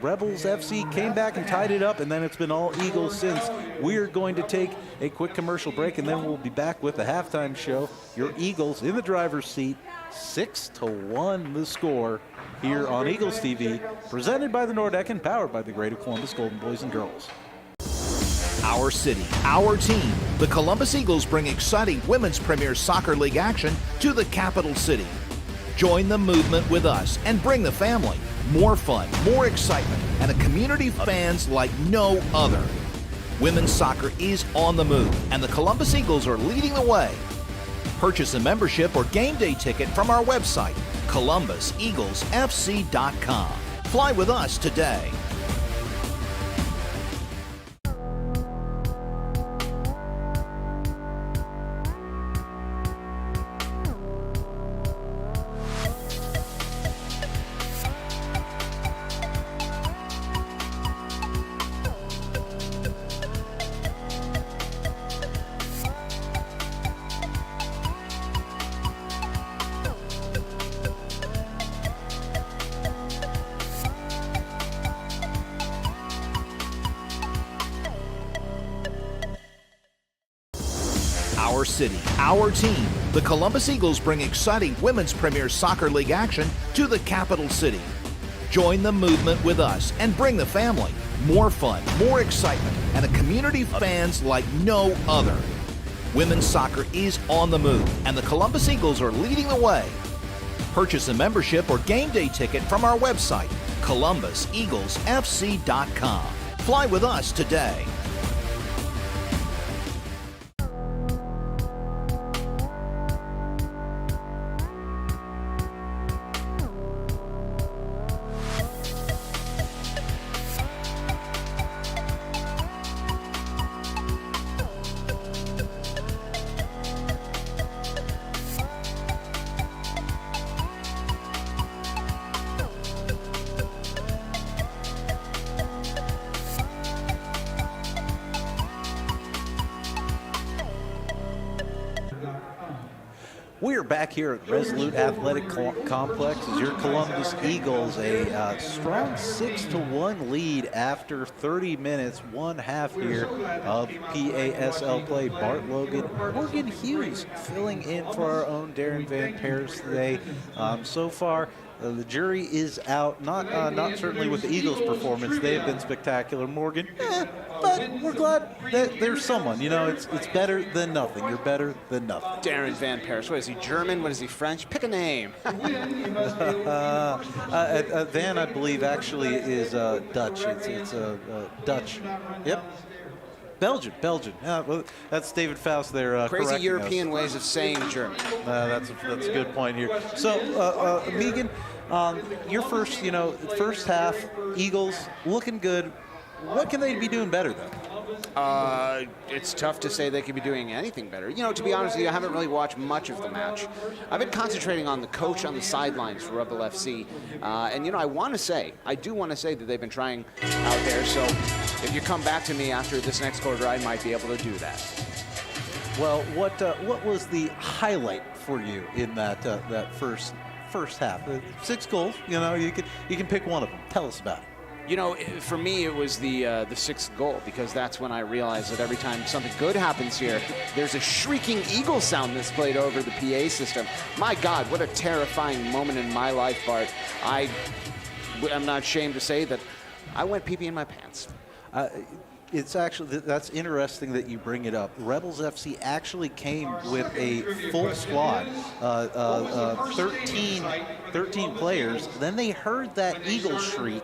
Rebels FC came back and tied it up, and then it's been all Eagles since. We're going to take a quick commercial break, and then we'll be back with the halftime show. Your Eagles in the driver's seat, 6-1 the score here on Eagles TV, presented by the Nordec and powered by the Greater Columbus Golden Boys and Girls. Our city, our team. The Columbus Eagles bring exciting Women's Premier Soccer League action to the capital city. Join the movement with us and bring the family. More fun, more excitement, and a community of fans like no other. Women's soccer is on the move, and the Columbus Eagles are leading the way. Purchase a membership or game day ticket from our website, columbuseaglesfc.com. Fly with us today. Our city, our team. The Columbus Eagles bring exciting Women's Premier Soccer League action to the capital city. Join the movement with us and bring the family. More fun, more excitement, and a community of fans like no other. Women's soccer is on the move, and the Columbus Eagles are leading the way. Purchase a membership or game day ticket from our website, columbuseaglesfc.com. Fly with us today. We're back here at Resolute Athletic Complex as your Columbus Eagles a strong 6-1 lead after 30 minutes, one half here of PASL play. Bart Logan, Morgan Hughes filling in for our own Darren Van Paris today. So far, the jury is out, not certainly with the Eagles' performance. They have been spectacular. Morgan, but we're glad that there's someone. You know, it's better than nothing. You're better than nothing. Darren Van Paris. What is he, German? What is he, French? Pick a name. Van, I believe, actually is Dutch. It's Dutch. Yep. Belgian. Yeah, well, that's David Faust there. Crazy European ways of saying German. That's a good point here. So, Megan, your first half, Eagles looking good. What can they be doing better, though? It's tough to say they could be doing anything better. You know, to be honest with you, I haven't really watched much of the match. I've been concentrating on the coach on the sidelines for Rebel FC. And, you know, I do want to say that they've been trying out there. So if you come back to me after this next quarter, I might be able to do that. Well, what was the highlight for you in that first half? 6 goals. You know, you can pick one of them. Tell us about it. You know, for me, it was the 6th goal, because that's when I realized that every time something good happens here, there's a shrieking eagle sound that's played over the PA system. My God, what a terrifying moment in my life, Bart. I'm not ashamed to say that I went pee-pee in my pants. It's actually, that's interesting that you bring it up. Rebels FC actually came with a full squad, 13 players. Then they heard that eagle shriek,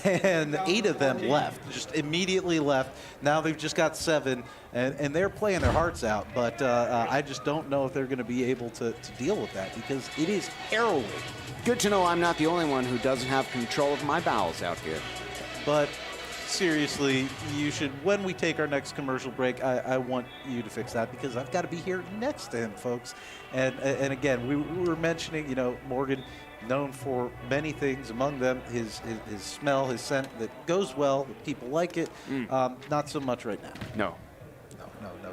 and 8 of them left, just immediately left. Now they've just got 7, and they're playing their hearts out. But I just don't know if they're going to be able to deal with that, because it is harrowing. Good to know I'm not the only one who doesn't have control of my bowels out here. But seriously, you should, when we take our next commercial break, I want you to fix that, because I've got to be here next to him, folks. And again, we were mentioning, you know, Morgan, known for many things, among them his smell, his scent that goes well, people like it. Not so much right now. No,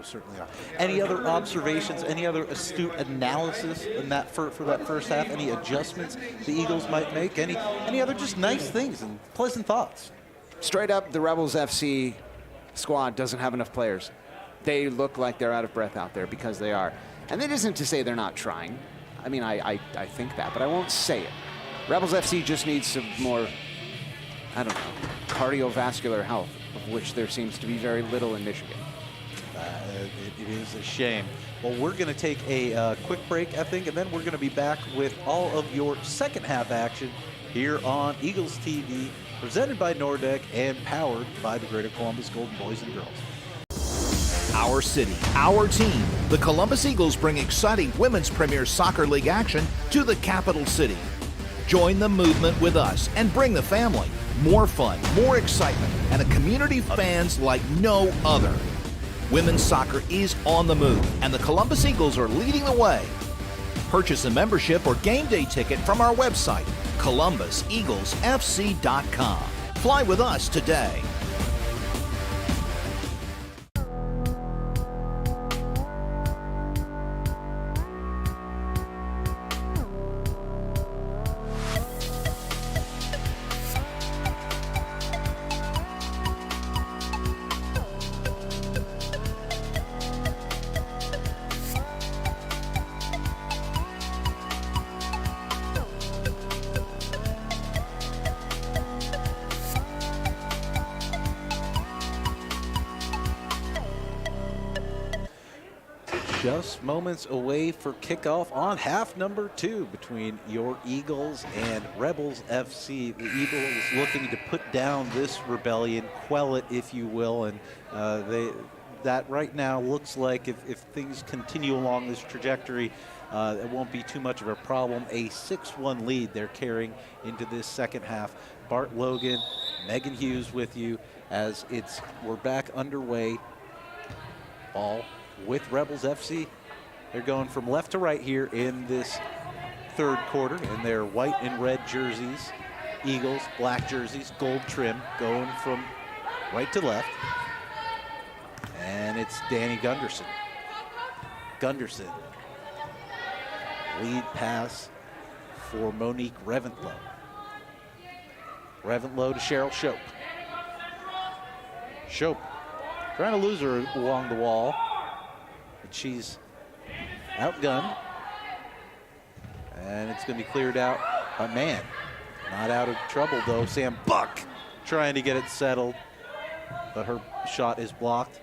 certainly not. Any other observations, any other astute analysis in that for that first half? Any adjustments the Eagles might make? Any other just nice things and pleasant thoughts? Straight up, the Rebels FC squad doesn't have enough players. They look like they're out of breath out there, because they are. And that isn't to say they're not trying. I mean, I think that, but I won't say it. Rebels FC just needs some more, I don't know, cardiovascular health, of which there seems to be very little in Michigan. It is a shame. Well, we're going to take a quick break, I think, and then we're going to be back with all of your second half action here on Eagles TV, presented by Nordec and powered by the Greater Columbus Golden Boys and Girls. Our city, our team. The Columbus Eagles bring exciting Women's Premier Soccer League action to the capital city. Join the movement with us and bring the family. More fun, more excitement, and a community of fans like no other. Women's soccer is on the move, and the Columbus Eagles are leading the way. Purchase a membership or game day ticket from our website, ColumbusEaglesFC.com. Fly with us today. Just moments away for kickoff on half number 2 between your Eagles and Rebels FC. The Eagles looking to put down this rebellion, quell it, if you will, and that right now looks like if things continue along this trajectory, it won't be too much of a problem. A 6-1 lead they're carrying into this second half. Bart Logan, Megan Hughes with you as we're back underway. Ball with Rebels FC. They're going from left to right here in this third quarter in their white and red jerseys. Eagles, black jerseys, gold trim, going from right to left. And it's Danny Gunderson. Lead pass for Monique Reventlow. Reventlow to Cheryl Shope. Shope trying to lose her along the wall, but she's outgunned. And it's going to be cleared out by Mann. Not out of trouble, though. Sam Buck trying to get it settled, but her shot is blocked.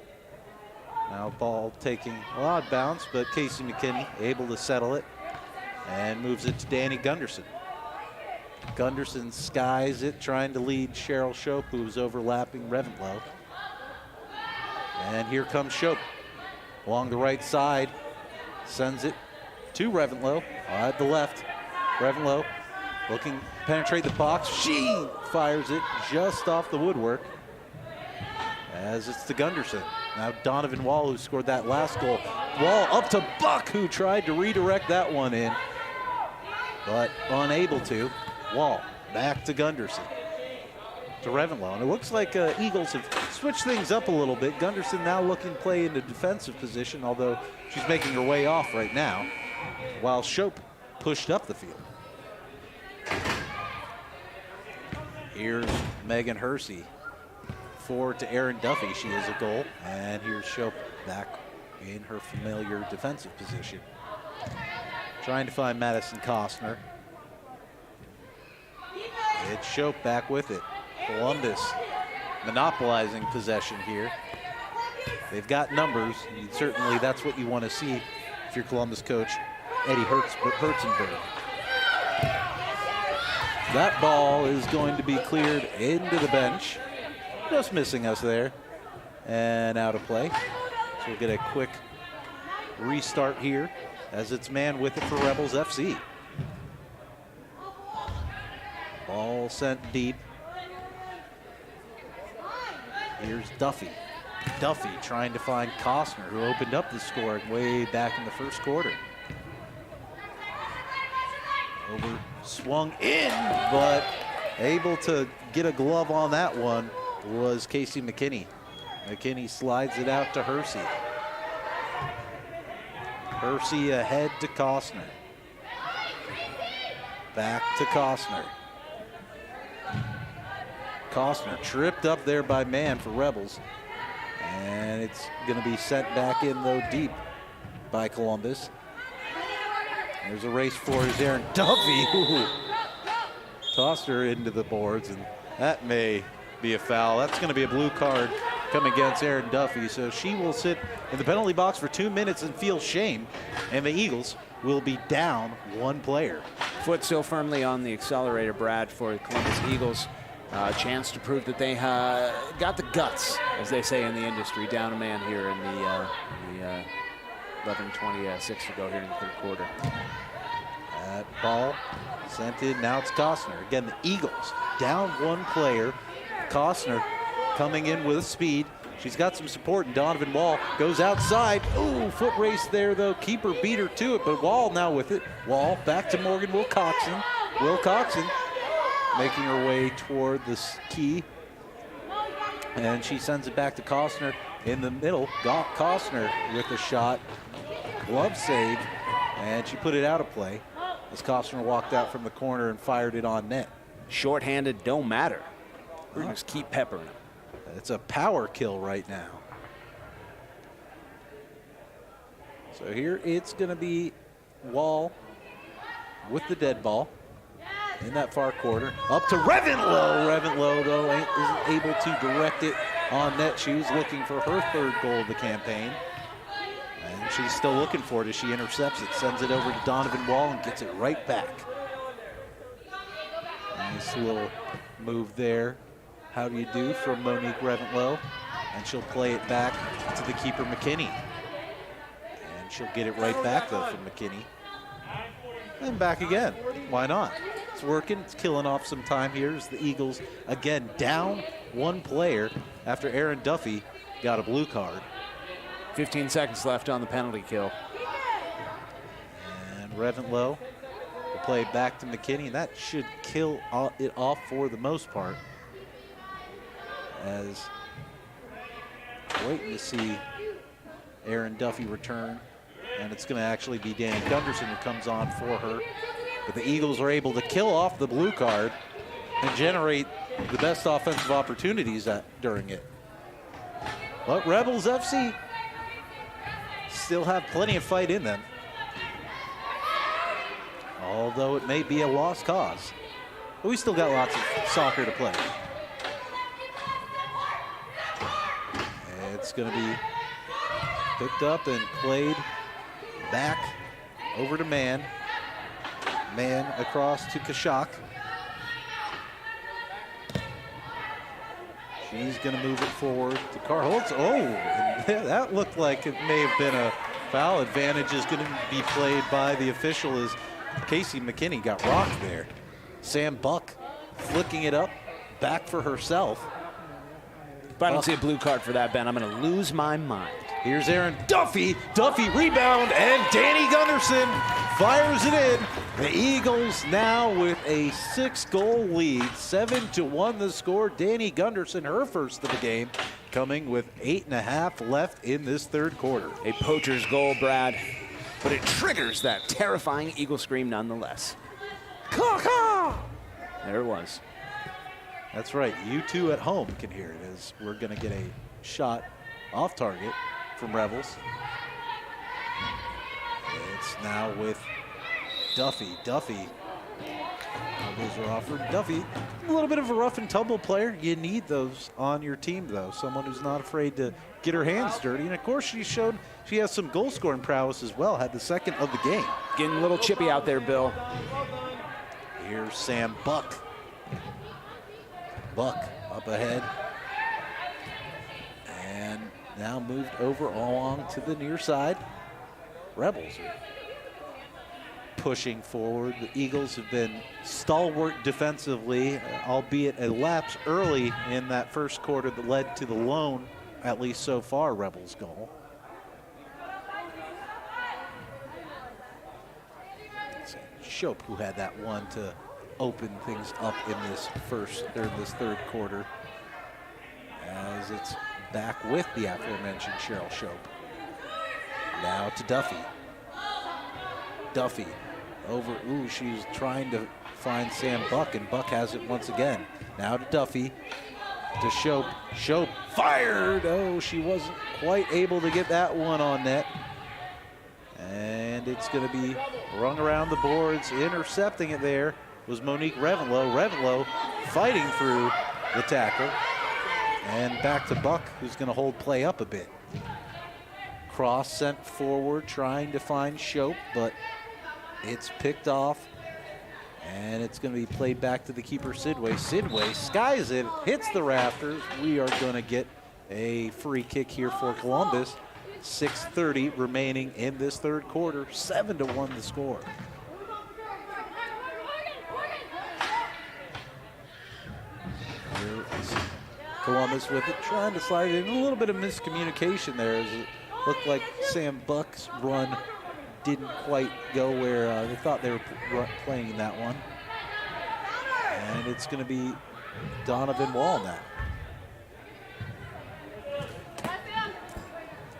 Now ball taking a odd bounce, but Casey McKinney able to settle it and moves it to Danny Gunderson. Gunderson skies it, trying to lead Cheryl Shope, who's overlapping Reventlow. And here comes Shope along the right side, sends it to Reventlow at the left. Reventlow looking to penetrate the box. She fires it just off the woodwork as it's to Gunderson. Now Donovan Wall, who scored that last goal. Wall up to Buck, who tried to redirect that one in, but unable to. Wall back to Gunderson. To Reventlow. And it looks like Eagles have switched things up a little bit. Gunderson now looking to play in a defensive position, although she's making her way off right now, while Shope pushed up the field. Here's Megan Hersey. Forward to Erin Duffy. She has a goal. And here's Shope back in her familiar defensive position. Trying to find Madison Costner. It's Shope back with it. Columbus monopolizing possession here. They've got numbers. And certainly that's what you want to see if you're Columbus coach Eddie Herzenberg. That ball is going to be cleared into the bench. Just missing us there. And out of play. So we'll get a quick restart here as it's man with it for Rebels FC. Ball sent deep. Here's Duffy. Duffy trying to find Costner, who opened up the scoring way back in the first quarter. Over swung in, but able to get a glove on that one was Casey McKinney. McKinney slides it out to Hersey. Hersey ahead to Costner. Back to Costner. Costner tripped up there by Mann for Rebels. And it's going to be sent back in, though, deep by Columbus. There's a race for his Erin Duffy. Tossed her into the boards, and that may be a foul. That's going to be a blue card coming against Erin Duffy. So she will sit in the penalty box for 2 minutes and feel shame. And the Eagles will be down one player. Foot still firmly on the accelerator, Brad, for the Columbus Eagles. Chance to prove that they got the guts, as they say in the industry. Down a man here in the 11:26 to go here in the third quarter. That ball sent in. Now it's Costner. Again, the Eagles down one player. Costner coming in with speed. She's got some support, and Donovan Wall goes outside. Ooh, foot race there, though. Keeper beat her to it, but Wall now with it. Wall back to Morgan Wilcoxon. Wilcoxon making her way toward the key. And she sends it back to Costner in the middle. Costner with a shot. Glove save. And she put it out of play as Costner walked out from the corner and fired it on net. Short-handed don't matter. We're going to keep peppering them. It's a power kill right now. So here it's going to be Wall with the dead ball in that far quarter. Up to Reventlow. Reventlow, though, isn't able to direct it on net. She was looking for her third goal of the campaign. And she's still looking for it as she intercepts it. Sends it over to Donovan Wall and gets it right back. Nice little move there. How do you do from Monique Reventlow? And she'll play it back to the keeper, McKinney. And she'll get it right back, though, from McKinney. And back again. Why not? It's working. It's killing off some time here as the Eagles, again, down one player after Erin Duffy got a blue card. 15 seconds left on the penalty kill. And Reventlow will play it back to McKinney, and that should kill it off for the most part. As waiting to see Erin Duffy return And it's going to actually be Danny Gunderson who comes on for her. But the Eagles are able to kill off the blue card and generate the best offensive opportunities during it. But Rebels FC still have plenty of fight in them, although it may be a lost cause. But we still got lots of soccer to play. It's going to be picked up and played back over to Man. Man across to Kashak. She's going to move it forward to Carholtz. Oh, that looked like it may have been a foul. Advantage is going to be played by the official as Casey McKinney got rocked there. Sam Buck flicking it up back for herself. If I don't see a blue card for that, Ben, I'm going to lose my mind. Here's Aaron Duffy. Duffy rebound, and Danny Gunderson fires it in. The Eagles now with a 6-goal lead, 7-1 the score. Danny Gunderson, her first of the game, coming with 8.5 left in this third quarter. A poacher's goal, Brad, but it triggers that terrifying Eagle scream nonetheless. Caw-caw! There it was. That's right. You two at home can hear it as we're going to get a shot off target from Rebels. It's now with Duffy. Duffy. Those are offered. Duffy, a little bit of a rough and tumble player. You need those on your team, though. Someone who's not afraid to get her hands dirty. And, of course, she showed she has some goal-scoring prowess as well. Had the second of the game. Getting a little chippy out there, Bill. Here's Sam Buck. Buck up ahead. And now moved over along to the near side. Rebels are pushing forward. The Eagles have been stalwart defensively, albeit a lapse early in that first quarter that led to the lone, at least so far, Rebels goal. Shope who had that one to open things up in this third quarter, as it's back with the aforementioned Cheryl Shope. Now to Duffy. Duffy over, she's trying to find Sam Buck, and Buck has it once again. Now to Duffy, to Shope. Shope fired. Oh, she wasn't quite able to get that one on net. And it's going to be rung around the boards. Intercepting it there was Monique Revenlow. Revenlow fighting through the tackle. And back to Buck, who's going to hold play up a bit. Cross sent forward, trying to find Shope, but it's picked off. And it's going to be played back to the keeper, Sidway. Sidway skies it, hits the rafters. We are going to get a free kick here for Columbus. 6:30 remaining in this third quarter. 7-1 the score. Here is Columbus with it, trying to slide it in. A little bit of miscommunication there, as it looked like Sam Buck's run didn't quite go where they thought they were playing that one. And it's going to be Donovan Wall now.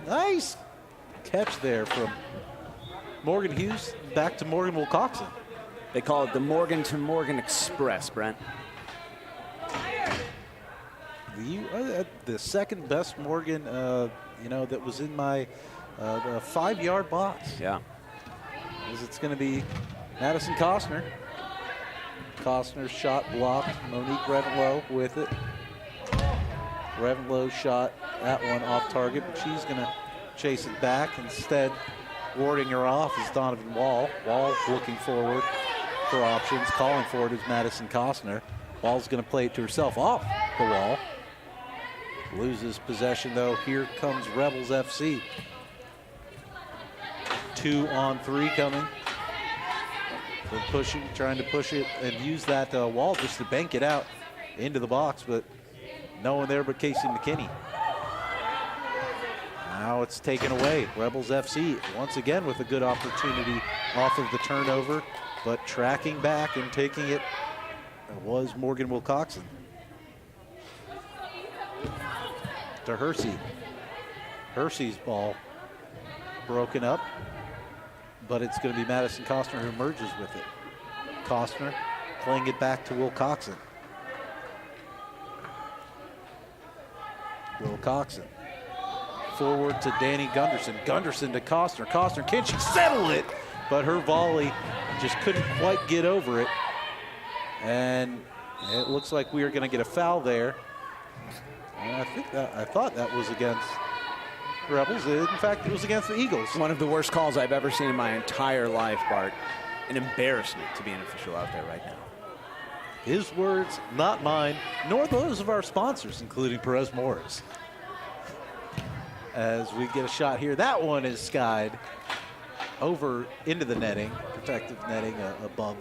Nice catch there from Morgan Hughes back to Morgan Wilcoxon. They call it the Morgan to Morgan Express, Brent. The second best Morgan, that was in my 5-yard box. Yeah. As it's going to be Madison Costner. Costner's shot blocked. Monique Revenlow with it. Revenlow shot that one off target, but she's going to chase it back. Instead, warding her off is Donovan Wall. Wall looking forward for options. Calling for it is Madison Costner. Wall's going to play it to herself off the wall. Loses possession, though. Here comes Rebels FC. 2-on-3 coming. They're pushing, trying to push it and use that wall just to bank it out into the box, but no one there but Casey McKinney. Now it's taken away. Rebels FC once again with a good opportunity off of the turnover, but tracking back and taking it was Morgan Wilcoxon. To Hersey. Hersey's ball broken up. but it's going to be Madison Costner who merges with it. Costner playing it back to Will Coxon. Will Coxon forward to Danny Gunderson. Gunderson to Costner. Costner, can she settle it? But her volley just couldn't quite get over it. And it looks like we are going to get a foul there. And I thought that was against Rebels. In fact, it was against the Eagles. One of the worst calls I've ever seen in my entire life, Bart. An embarrassment to be an official out there right now. His words, not mine, nor those of our sponsors, including Perez Morris. As we get a shot here, that one is skied over into the netting, protective netting above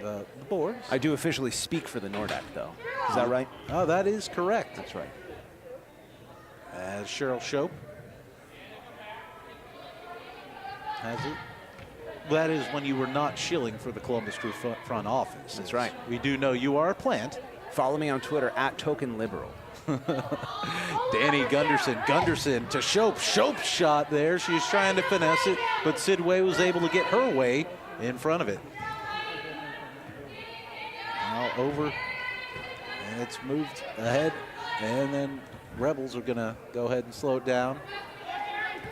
the boards. I do officially speak for the Nordac, though. Is that right? Oh, that is correct. That's right. As Cheryl Shope has it. That is when you were not shilling for the Columbus Crew front office. That's right. We do know you are a plant. Follow me on Twitter @TokenLiberal. Danny Gunderson. Gunderson to Shope. Shope shot there. She's trying to finesse it, but Sidway was able to get her way in front of it. Now over, and it's moved ahead, and then Rebels are going to go ahead and slow it down.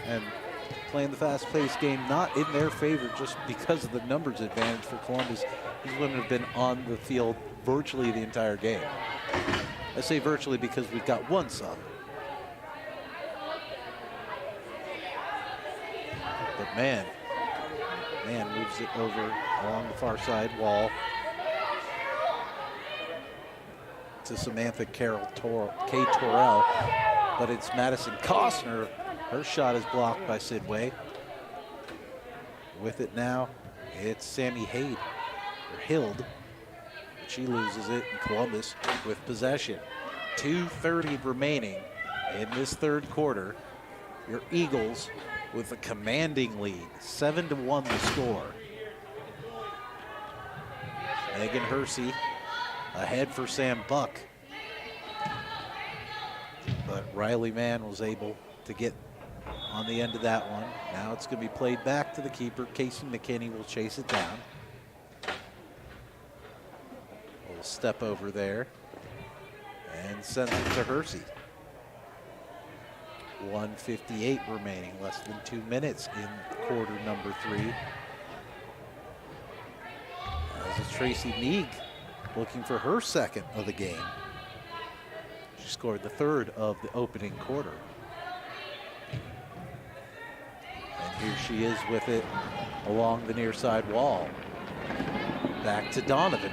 And playing the fast-paced game not in their favor just because of the numbers advantage for Columbus. These women have been on the field virtually the entire game. I say virtually because we've got one sub. But man moves it over along the far side wall to Samantha Carol K. Torrell, but it's Madison Costner. Her shot is blocked by Sidway. With it now, it's Sammy Haid, or Hild. She loses it in Columbus with possession. 2:30 remaining in this third quarter. Your Eagles with a commanding lead, 7-1 the score. Megan Hersey ahead for Sam Buck. But Riley Mann was able to get on the end of that one. Now it's going to be played back to the keeper. Casey McKinney will chase it down. We'll step over there and send it to Hersey. 1:58 remaining, less than 2 minutes in quarter number 3. As it's Tracy Meek looking for her second of the game. She scored the third of the opening quarter. And here she is with it along the near side wall. Back to Donovan.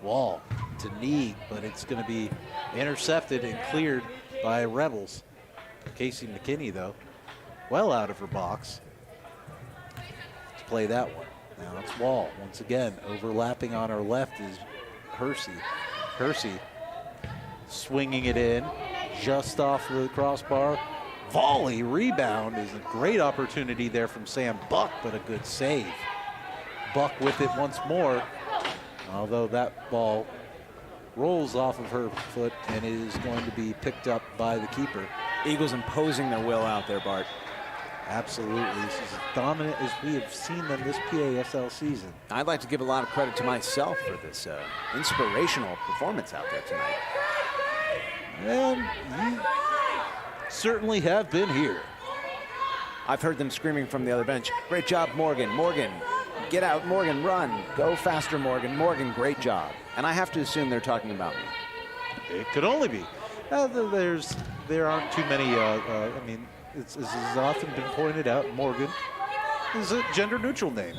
Wall to Neeg, but it's going to be intercepted and cleared by Rebels. Casey McKinney, though, well out of her box to play that one. Now it's Wall once again. Overlapping on our left is Hersey. Hersey swinging it in just off the crossbar. Volley rebound is a great opportunity there from Sam Buck, but a good save. Buck with it once more, although that ball rolls off of her foot and is going to be picked up by the keeper. Eagles imposing their will out there, Bart. Absolutely. This is as dominant as we have seen them this PASL season. I'd like to give a lot of credit to myself for this inspirational performance out there tonight. And you certainly have been here. I've heard them screaming from the other bench, "Great job, Morgan. Morgan, get out, Morgan, run. Go faster, Morgan. Morgan, great job." And I have to assume they're talking about me. It could only be. There aren't too many, I mean, it's, as has often been pointed out, Morgan is a gender-neutral name.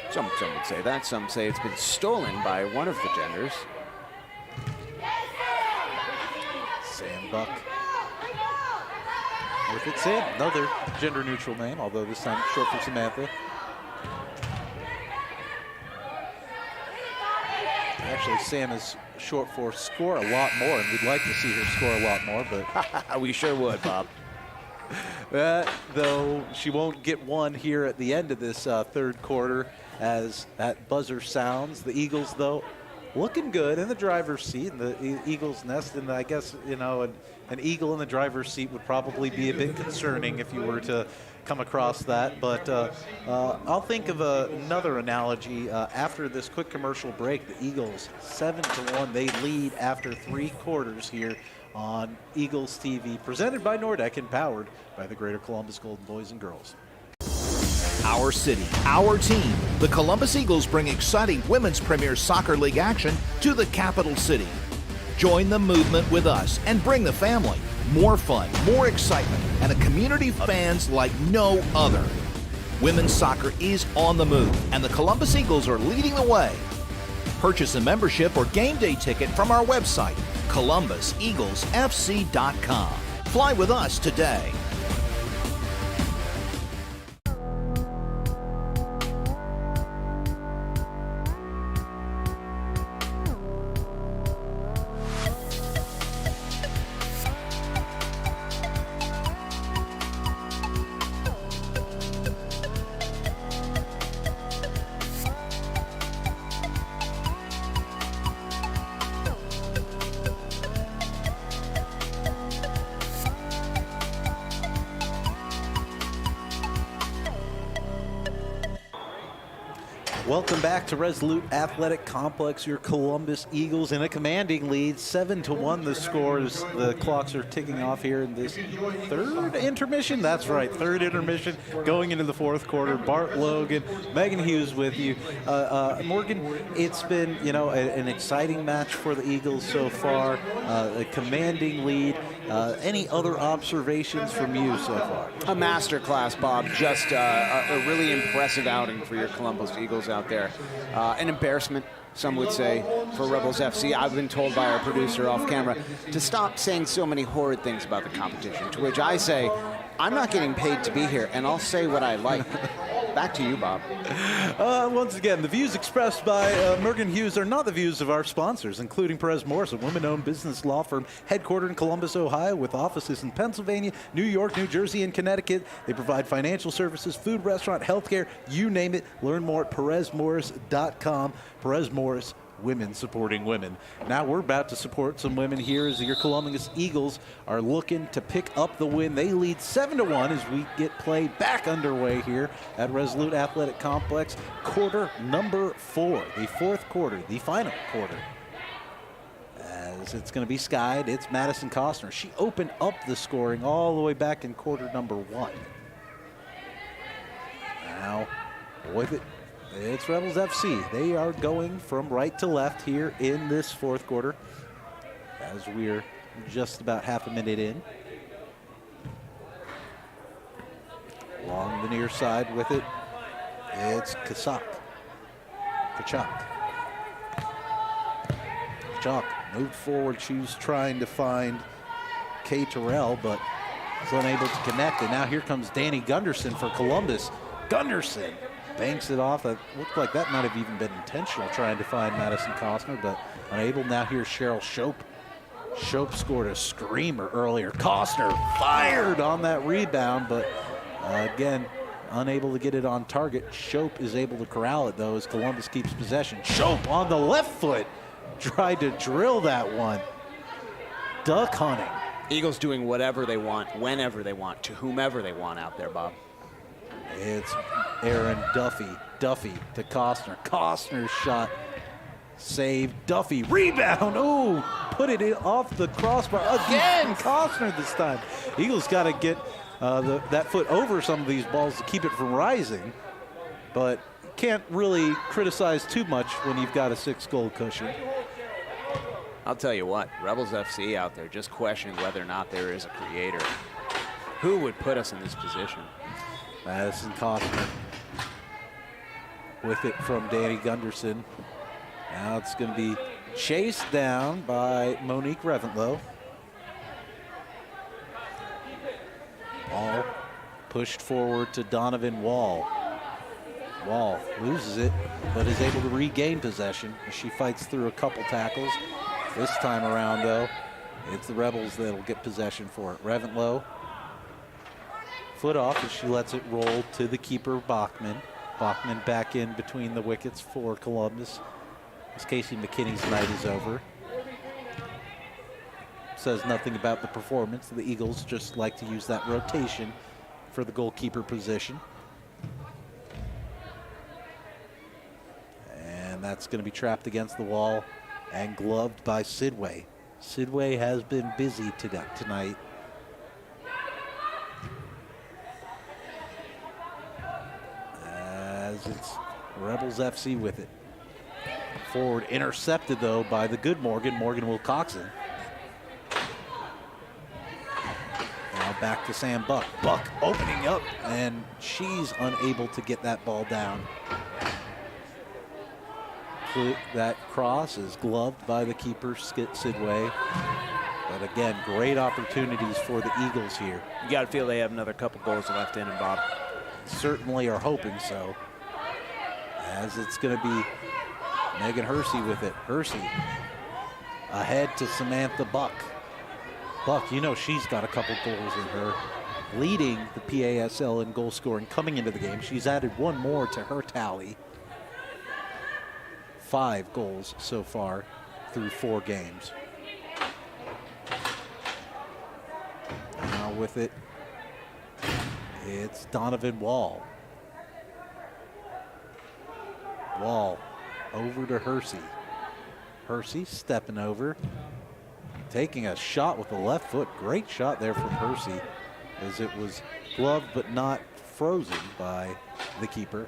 Some would say that. Some say it's been stolen by one of the genders. Sam Buck. With it, Sam, another gender-neutral name, although this time short for Samantha. Actually, Sam is short for score a lot more, and we'd like to see her score a lot more, but We sure would, Bob. though she won't get one here at the end of this third quarter as that buzzer sounds. The Eagles, though, looking good in the driver's seat in the Eagles nest. And I guess, you know, an eagle in the driver's seat would probably be a bit concerning if you were to come across that. But I'll think of another analogy. After this quick commercial break, the Eagles 7-1. They lead after 3 quarters here on Eagles TV, presented by Nordec and powered by the Greater Columbus Golden Boys and Girls. Our city, our team. The Columbus Eagles bring exciting Women's Premier Soccer League action to the capital city. Join the movement with us and bring the family. More fun, more excitement, and a community of fans like no other. Women's soccer is on the move, and the Columbus Eagles are leading the way. Purchase a membership or game day ticket from our website, columbuseaglesfc.com. Fly with us today. Welcome back to Resolute Athletic Complex. Your Columbus Eagles in a commanding lead, 7-1 the score as the clocks are ticking off here in this third intermission. That's right, third intermission going into the fourth quarter. Bart Logan, Megan Hughes with you. Morgan, it's been, you know, an exciting match for the Eagles so far, a commanding lead. Any other observations from you so far? A masterclass, Bob. Just a really impressive outing for your Columbus Eagles out there. An embarrassment, some would say, for Rebels FC. I've been told by our producer off camera to stop saying so many horrid things about the competition, to which I say, I'm not getting paid to be here, and I'll say what I like. Back to you, Bob. Once again, the views expressed by Morgan Hughes are not the views of our sponsors, including Perez Morris, a women-owned business law firm headquartered in Columbus, Ohio, with offices in Pennsylvania, New York, New Jersey, and Connecticut. They provide financial services, food, restaurant, healthcare, you name it. Learn more at PerezMorris.com. Perez Morris, women supporting women. Now we're about to support some women here as your Columbus Eagles are looking to pick up the win. They lead 7-1 as we get play back underway here at Resolute Athletic Complex. Quarter number 4, the fourth quarter, the final quarter. As it's going to be skied, it's Madison Costner. She opened up the scoring all the way back in quarter number 1. Now, with it, it's Rebels FC. They are going from right to left here in this fourth quarter as we're just about half a minute in. Along the near side with it, it's Kachak. Kachak moved forward. She was trying to find Kay Terrell, but was unable to connect. And now here comes Danny Gunderson for Columbus. Gunderson banks it off. It looked like that might have even been intentional, trying to find Madison Costner, but unable. Now here's Cheryl Shope. Shope scored a screamer earlier. Costner fired on that rebound, but again, unable to get it on target. Shope is able to corral it, though, as Columbus keeps possession. Shope on the left foot tried to drill that one. Duck hunting. Eagles doing whatever they want, whenever they want, to whomever they want out there, Bob. It's Aaron Duffy. Duffy to Costner. Costner's shot saved. Duffy rebound. Oh, put it in off the crossbar again. Costner this time. Eagles got to get that foot over some of these balls to keep it from rising, but can't really criticize too much when you've got a 6-goal cushion. I'll tell you what, Rebels FC out there just questioning whether or not there is a creator. Who would put us in this position? Madison Costner with it from Danny Gunderson. Now it's going to be chased down by Monique Reventlow. Ball pushed forward to Donovan Wall. Wall loses it, but is able to regain possession as she fights through a couple tackles. This time around, though, it's the Rebels that'll get possession for it. Reventlow, foot off as she lets it roll to the keeper, Bachman. Bachman back in between the wickets for Columbus. as Casey McKinney's night is over. Says nothing about the performance. The Eagles just like to use that rotation for the goalkeeper position. And that's going to be trapped against the wall and gloved by Sidway. Sidway has been busy tonight. As it's Rebels FC with it. Forward intercepted, though, by the good Morgan Wilcoxon. Now back to Sam Buck. Buck opening up, and she's unable to get that ball down. That cross is gloved by the keeper, Sidway. But again, great opportunities for the Eagles here. You got to feel they have another couple goals left in them, Bob. Certainly are hoping so. As it's going to be Megan Hersey with it. Hersey ahead to Samantha Buck. Buck, you know she's got a couple goals in her, leading the PASL in goal scoring coming into the game. She's added one more to her tally. 5 goals so far through 4 games. Now with it, it's Donovan Wall. Wall over to Hersey. Hersey stepping over, taking a shot with the left foot. Great shot there from Hersey, as it was gloved but not frozen by the keeper.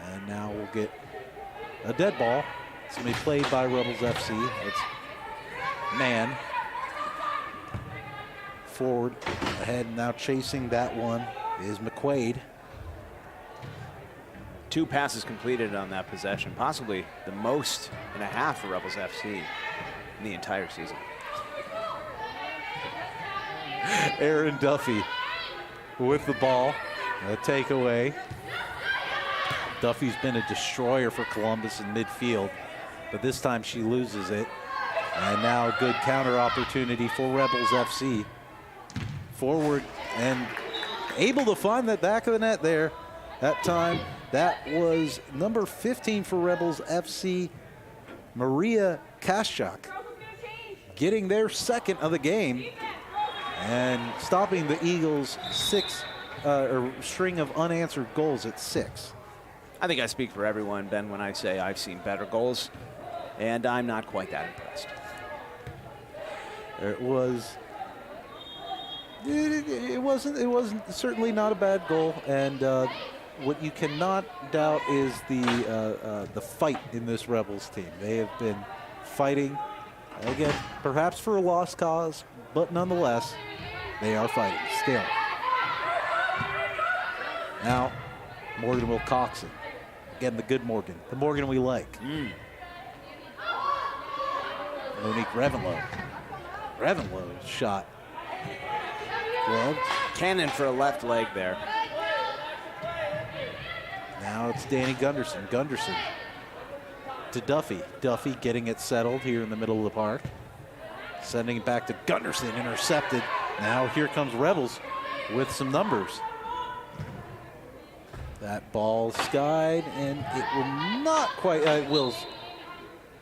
And now we'll get a dead ball. It's going to be played by Rebels FC. It's Man. Forward, ahead, now chasing that one is McQuaid. 2 passes completed on that possession, possibly the most and a half for Rebels FC in the entire season. Aaron Duffy with the ball, a takeaway. Duffy's been a destroyer for Columbus in midfield, but this time she loses it. And now a good counter opportunity for Rebels FC. Forward and able to find that back of the net there. That time, that was number 15 for Rebels FC, Maria Kaschak, getting their second of the game and stopping the Eagles' string of unanswered goals at 6. I think I speak for everyone, Ben, when I say I've seen better goals, and I'm not quite that impressed. It wasn't certainly not a bad goal, and what you cannot doubt is the fight in this Rebels team. They have been fighting, again, perhaps for a lost cause, but nonetheless, they are fighting still. Now, Morgan Wilcoxon. Again, the good Morgan. The Morgan we like. Monique Revenlow. Revenlow's shot. Gloved. Cannon for a left leg there. Now it's Danny Gunderson. Gunderson to Duffy. Duffy getting it settled here in the middle of the park. Sending it back to Gunderson. Intercepted. Now here comes Rebels with some numbers. That ball skied, and it will not quite, it will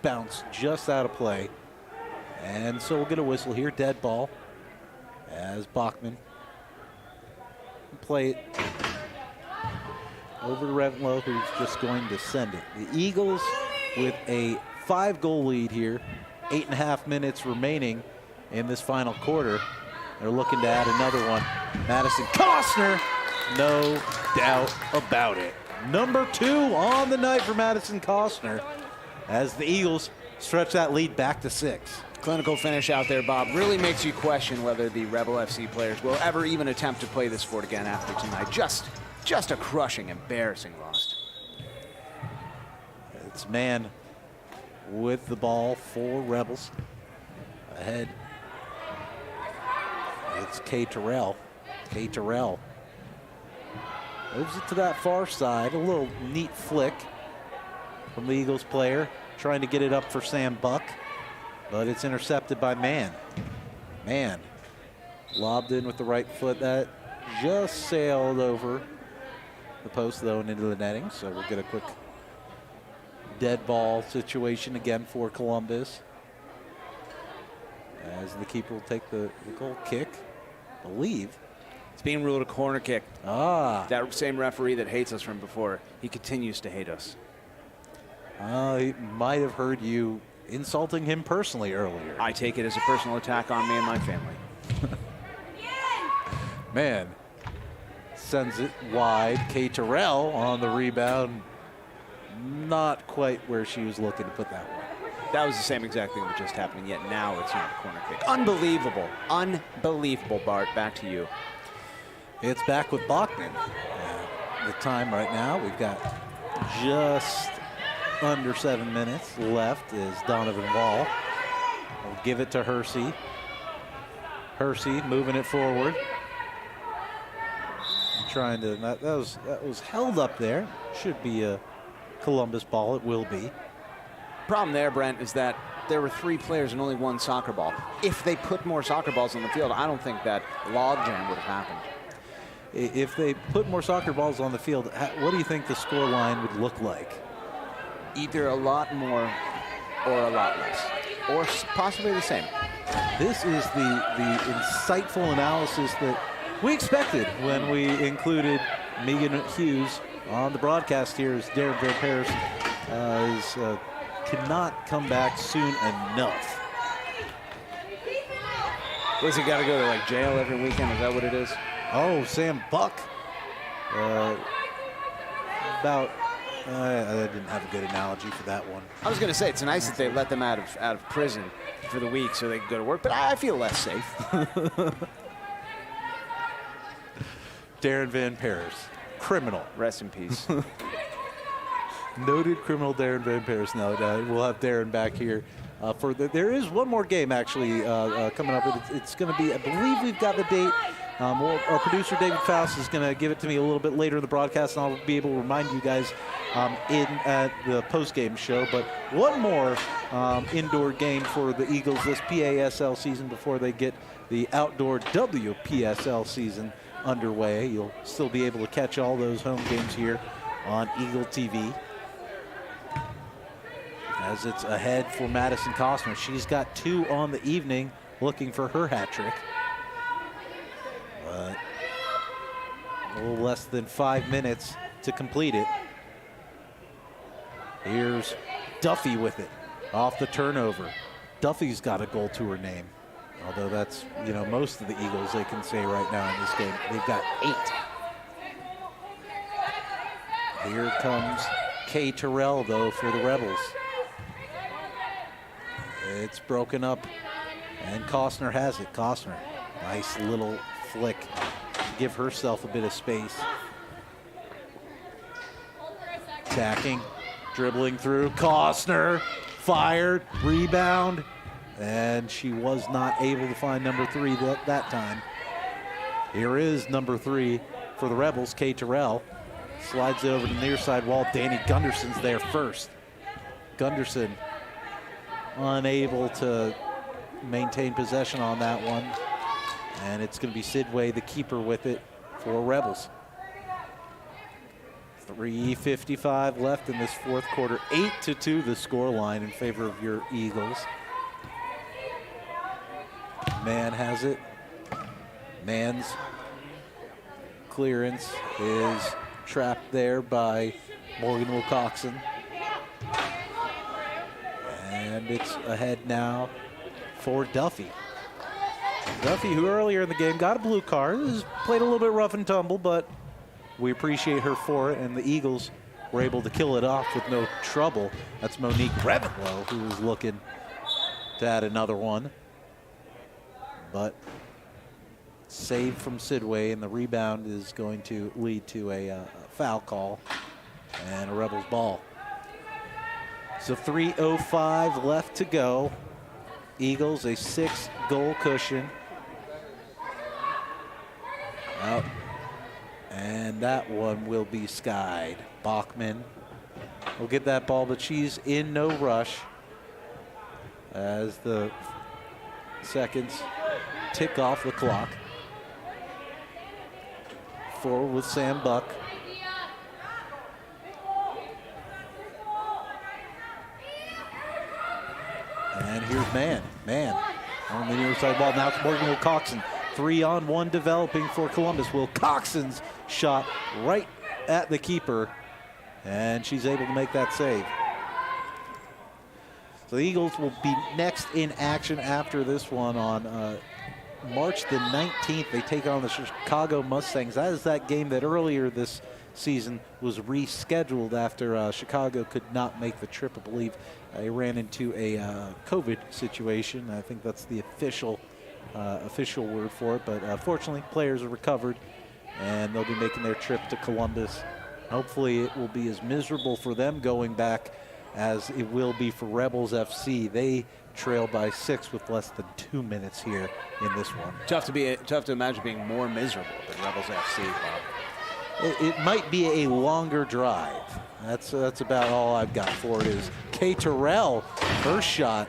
bounce just out of play. And so we'll get a whistle here, dead ball, as Bachman play it over to Revenlow, who's just going to send it. The Eagles with a 5-goal lead here, 8.5 minutes remaining in this final quarter. They're looking to add another one. Madison Costner, no doubt about it. Number 2 on the night for Madison Costner as the Eagles stretch that lead back to 6. Clinical finish out there, Bob. Really makes you question whether the Rebel FC players will ever even attempt to play this sport again after tonight. Just a crushing, embarrassing loss. It's Man with the ball for Rebels. Ahead, it's Kay Terrell. Kay Terrell moves it to that far side. A little neat flick from the Eagles player, trying to get it up for Sam Buck, but it's intercepted by Man. Man lobbed in with the right foot. That just sailed over the post, though, and into the netting. So we'll get a quick dead ball situation again for Columbus. As the keeper will take the goal kick, I believe. It's being ruled a corner kick. Ah. That same referee that hates us from before, he continues to hate us. He might have heard you insulting him personally earlier. I take it as a personal attack on me and my family. Man, sends it wide. Kay Terrell on the rebound. Not quite where she was looking to put that one. That was the same exact thing that just happened, yet now it's not a corner kick. Unbelievable. Unbelievable, Bart. Back to you. It's back with Bachman. The time right now, we've got just under 7 minutes left is Donovan Wall. We'll give it to Hersey. Hersey moving it forward. Trying to, that was held up there. Should be a Columbus ball. It will be. Problem there, Brent, is that there were 3 players and only 1 soccer ball. If they put more soccer balls on the field, I don't think that logjam would have happened. If they put more soccer balls on the field, what do you think the score line would look like? Either a lot more or a lot less, or possibly the same. This is the insightful analysis that we expected when we included Megan Hughes on the broadcast here, as Darren Van Paris cannot come back soon enough. Does he got to go to like jail every weekend? Is that what it is? Oh, Sam Buck. I didn't have a good analogy for that one. I was going to say, it's nice that they let them out of prison for the week so they can go to work, but I feel less safe. Darren Van Paris, criminal. Rest in peace. Noted criminal Darren Van Paris. No, we'll have Darren back here. There is one more game actually coming up. It's going to be, I believe we've got the date. Our producer David Faust is going to give it to me a little bit later in the broadcast, and I'll be able to remind you guys at the post-game show. But one more indoor game for the Eagles this PASL season before they get the outdoor WPSL season underway. You'll still be able to catch all those home games here on Eagle TV. As it's ahead for Madison Costner. She's got 2 on the evening, looking for her hat trick. But a little less than 5 minutes to complete it. Here's Duffy with it off the turnover. Duffy's got a goal to her name. Although that's, most of the Eagles they can say right now in this game. They've got 8. Here comes Kay Terrell, though, for the Rebels. It's broken up, and Costner has it. Costner, nice little flick. Give herself a bit of space. Attacking, dribbling through. Costner, fired, rebound. And she was not able to find number 3 that time. Here is number 3 for the Rebels, Kay Terrell. Slides it over to the near side wall. Danny Gunderson's there first. Gunderson unable to maintain possession on that one. And it's going to be Sidway, the keeper, with it for Rebels. 3:55 left in this fourth quarter. 8-2 the score line in favor of your Eagles. Mann has it. Mann's clearance is trapped there by Morgan Wilcoxon. And it's ahead now for Duffy. Duffy, who earlier in the game got a blue card, has played a little bit rough and tumble, but we appreciate her for it, and the Eagles were able to kill it off with no trouble. That's Monique Revenlow, who was looking to add another one. But save from Sidway, and the rebound is going to lead to a foul call and a Rebels ball. So 3:05 left to go. Eagles a 6-goal cushion. Out. And that one will be skied. Bachman will get that ball, but she's in no rush as the seconds tick off the clock. Forward with Sam Buck. And here's Man on the near side ball. Now it's Morgan Wilcoxon. 3-on-1 developing for Columbus. Wilcoxon's shot right at the keeper, and she's able to make that save. So the Eagles will be next in action after this one on March the 19th. They take on the Chicago Mustangs. That is that game that earlier this season was rescheduled after Chicago could not make the trip. I believe they ran into a COVID situation. I think that's the official word for it. But fortunately, players are recovered, and they'll be making their trip to Columbus. Hopefully, it will be as miserable for them going back as it will be for Rebels FC. They trail by 6 with less than 2 minutes here in this one. Tough to imagine being more miserable than Rebels FC, Bob. It might be a longer drive. That's about all I've got for it. Is Kay Terrell, her shot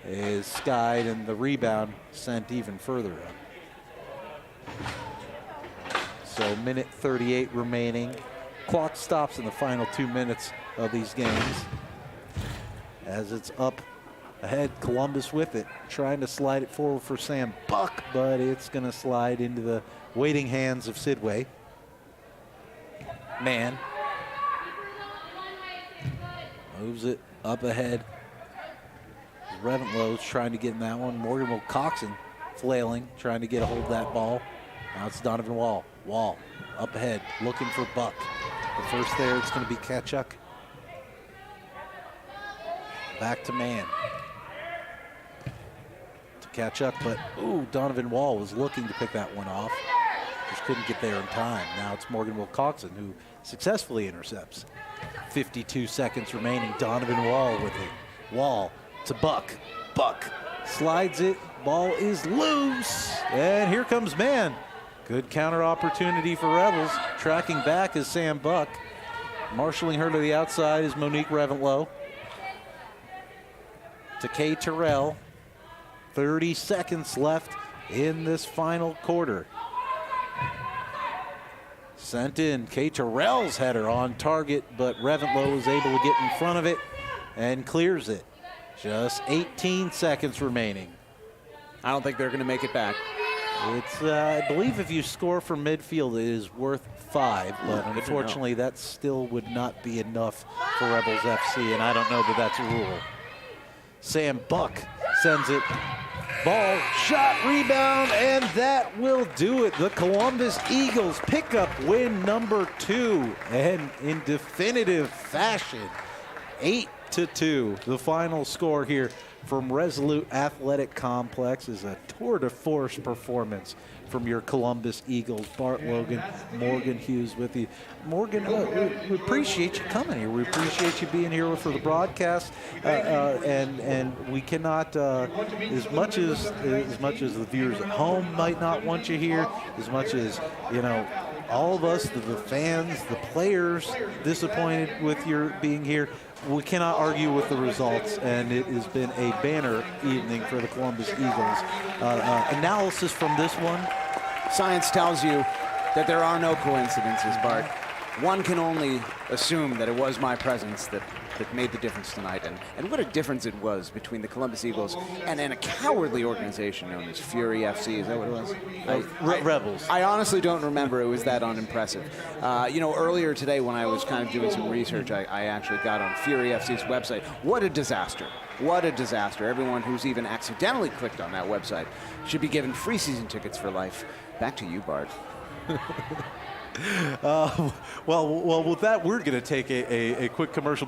is skied, and the rebound sent even further up. So minute 38 remaining. Clock stops in the final 2 minutes of these games. As it's up ahead, Columbus with it, trying to slide it forward for Sam Buck, but it's going to slide into the waiting hands of Sidway. Man moves it up ahead. Reventlo's trying to get in that one. Morgan Wilcoxon flailing, trying to get a hold of that ball. Now it's Donovan Wall. Wall up ahead, looking for Buck. The first there, it's going to be Kachuk. Back to Man. To Kachuk, but ooh, Donovan Wall was looking to pick that one off. Just couldn't get there in time. Now it's Morgan Wilcoxon who successfully intercepts. 52 seconds remaining. Donovan Wall with it. Wall to Buck. Buck slides it. Ball is loose. And here comes Man. Good counter opportunity for Rebels. Tracking back is Sam Buck. Marshalling her to the outside is Monique Reventlow. To Kay Terrell. 30 seconds left in this final quarter. Sent in. Kay Terrell's header on target, but Reventlow was able to get in front of it and clears it. Just 18 seconds remaining. I don't think they're going to make it back. It's, I believe if you score from midfield, it is worth 5, but unfortunately that still would not be enough for Rebels FC, and I don't know that that's a rule. Sam Buck sends it. Ball, shot, rebound, and that will do it. The Columbus Eagles pick up win number 2, and in definitive fashion, 8-2. The final score here from Resolute Athletic Complex is a tour de force performance from your Columbus Eagles. Bart Logan, Morgan Hughes with you. Morgan, we appreciate you coming here. We appreciate you being here for the broadcast, and we cannot, as much as the viewers at home might not want you here, as much as all of us, the fans, the players, disappointed with your being here. We cannot argue with the results, and it has been a banner evening for the Columbus Eagles. Analysis from this one. Science tells you that there are no coincidences, Bart. One can only assume that it was my presence that made the difference tonight, and what a difference it was between the Columbus Eagles and a cowardly organization known as Fury FC. Is that what it was? Rebels. I honestly don't remember it was that unimpressive. Earlier today when I was kind of doing some research, I actually got on Fury FC's website. What a disaster. What a disaster. Everyone who's even accidentally clicked on that website should be given free season tickets for life. Back to you, Bart. Well, with that, we're going to take a quick commercial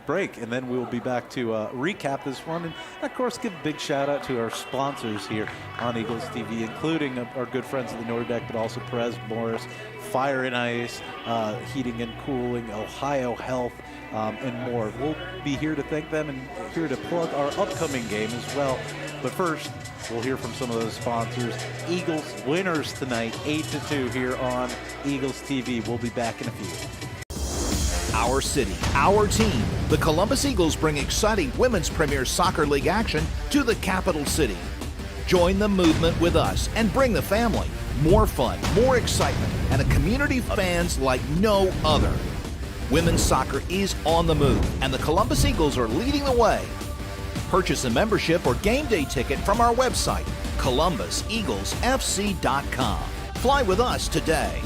break, and then we'll be back to recap this one. And, of course, give a big shout-out to our sponsors here on Eagles TV, including our good friends at the Nordeck, but also Perez Morris, Fire and Ice, Heating and Cooling, Ohio Health, and more. We'll be here to thank them and here to plug our upcoming game as well. But first, we'll hear from some of those sponsors. Eagles winners tonight, 8-2 here on Eagles TV. We'll be back in a few. Our city, our team. The Columbus Eagles bring exciting Women's Premier Soccer League action to the capital city. Join the movement with us and bring the family. More fun, more excitement, and a community of fans like no other. Women's soccer is on the move, and the Columbus Eagles are leading the way. Purchase a membership or game day ticket from our website, ColumbusEaglesFC.com. Fly with us today.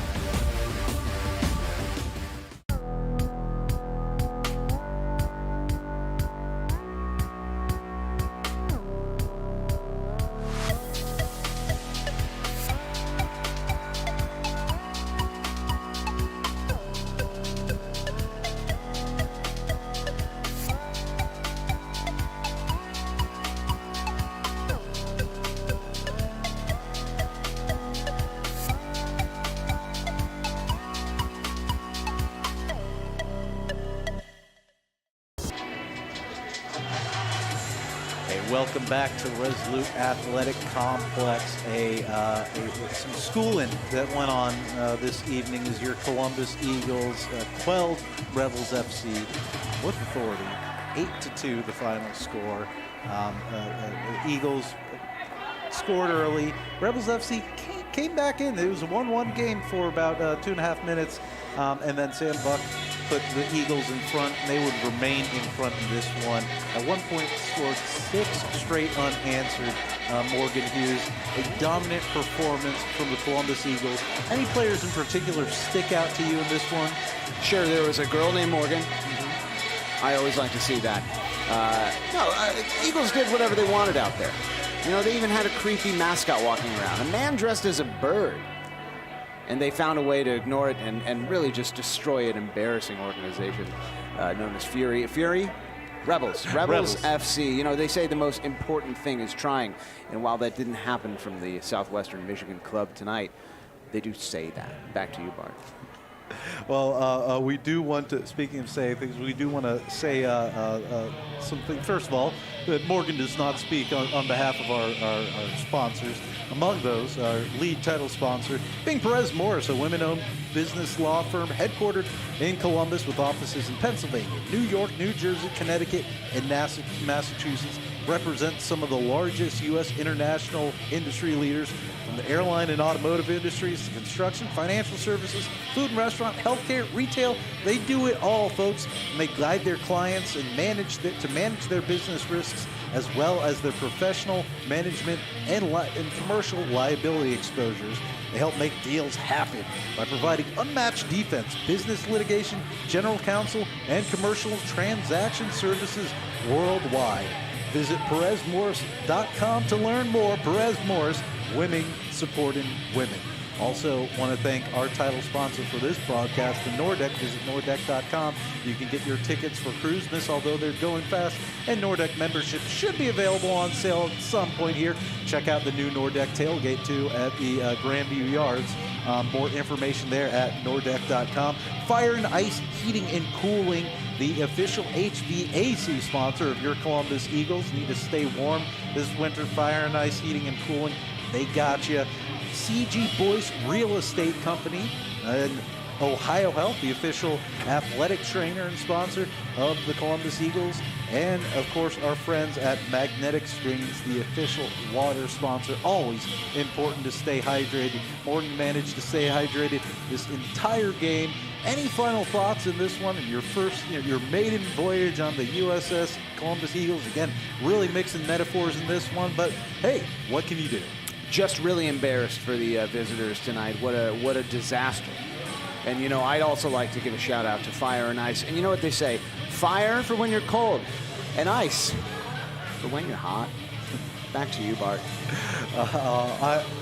Welcome back to Resolute Athletic Complex. Some schooling that went on this evening as your Columbus Eagles quelled Rebels FC with authority. 8-2 the final score. Eagles scored early. Rebels FC came back in. It was a 1-1 game for about 2.5 minutes, and then Sam Buck put the Eagles in front, and they would remain in front in this one. At one point, scored 6 straight unanswered. Morgan Hughes, a dominant performance from the Columbus Eagles. Any players in particular stick out to you in this one? Sure, there was a girl named Morgan. I always like to see that. Eagles did whatever they wanted out there. You know, they even had a creepy mascot walking around, a man dressed as a bird. And they found a way to ignore it and really just destroy an embarrassing organization known as Fury. Rebels FC. You know, they say the most important thing is trying. And while that didn't happen from the Southwestern Michigan club tonight, they do say that. Back to you, Bart. Well, we do want to, speaking of saying things, we do want to say something. First of all, that Morgan does not speak on behalf of our sponsors. Among those, our lead title sponsor being Perez Morris, a women-owned business law firm headquartered in Columbus with offices in Pennsylvania, New York, New Jersey, Connecticut, and Massachusetts. Represents some of the largest U.S. international industry leaders from the airline and automotive industries to construction, financial services, food and restaurant, healthcare, retail. They do it all, folks, and they guide their clients and manage their business risks as well as their professional management and commercial liability exposures. They help make deals happen by providing unmatched defense, business litigation, general counsel, and commercial transaction services worldwide. Visit PerezMorris.com to learn more. Perez Morris, women supporting women. Also want to thank our title sponsor for this broadcast, the Nordeck. Visit Nordeck.com. You can get your tickets for Cruiseness, although they're going fast, and Nordeck membership should be available on sale at some point here. Check out the new Nordeck tailgate, too, at the Grandview Yards. More information there at Nordeck.com. Fire and Ice Heating and Cooling, the official HVAC sponsor of your Columbus Eagles. Need to stay warm this winter. Fire and Ice Heating and Cooling, they got you. CG Boyce Real Estate Company and Ohio Health, the official athletic trainer and sponsor of the Columbus Eagles. And, of course, our friends at Magnetic Springs, the official water sponsor. Always important to stay hydrated. Morgan managed to stay hydrated this entire game. Any final thoughts in this one? Your first, your maiden voyage on the USS Columbus Eagles. Again, really mixing metaphors in this one, but hey, what can you do? Just really embarrassed for the visitors tonight. What a disaster. And, you know, I'd also like to give a shout out to Fire and Ice. And you know what they say? Fire for when you're cold, and ice for when you're hot. Back to you, Bart.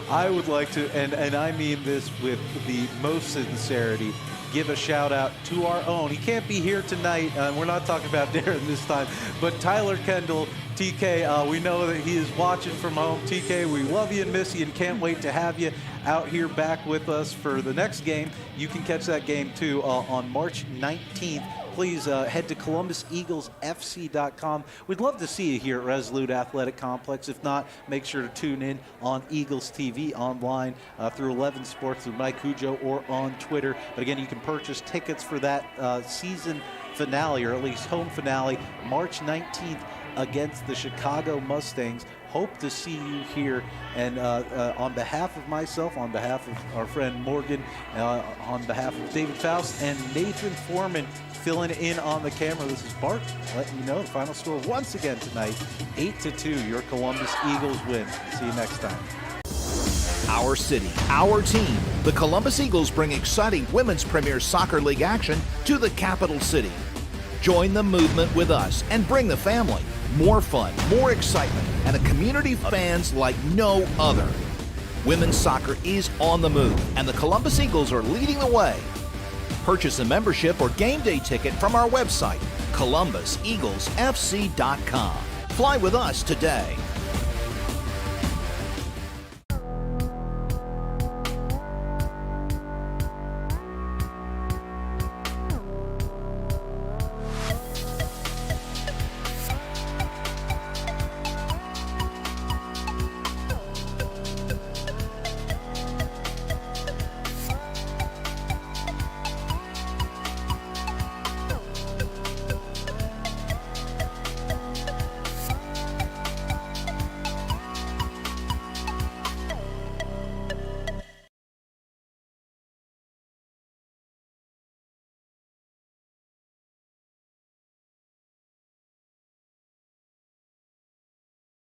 I would like to, and I mean this with the most sincerity, give a shout out to our own. He can't be here tonight. We're not talking about Darren this time, but Tyler Kendall, TK, we know that he is watching from home. TK, we love you and miss you and can't wait to have you out here back with us for the next game. You can catch that game too on March 19th. Please head to ColumbusEaglesFC.com. We'd love to see you here at Resolute Athletic Complex. If not, make sure to tune in on Eagles TV online through 11 Sports through Mike Cujo or on Twitter. But again, you can purchase tickets for that season finale, or at least home finale, March 19th against the Chicago Mustangs. hope to see you here. And on behalf of myself, on behalf of our friend Morgan, on behalf of David Faust and Nathan Foreman filling in on the camera, this is Bart letting you know the final score once again tonight, 8-2. Your Columbus Eagles win. See you next time. Our city, our team. The Columbus Eagles bring exciting Women's Premier Soccer League action to the capital city. Join the movement with us and bring the family. More fun, more excitement, and a community of fans like no other. Women's soccer is on the move, and the Columbus Eagles are leading the way. Purchase a membership or game day ticket from our website, ColumbusEaglesFC.com. Fly with us today.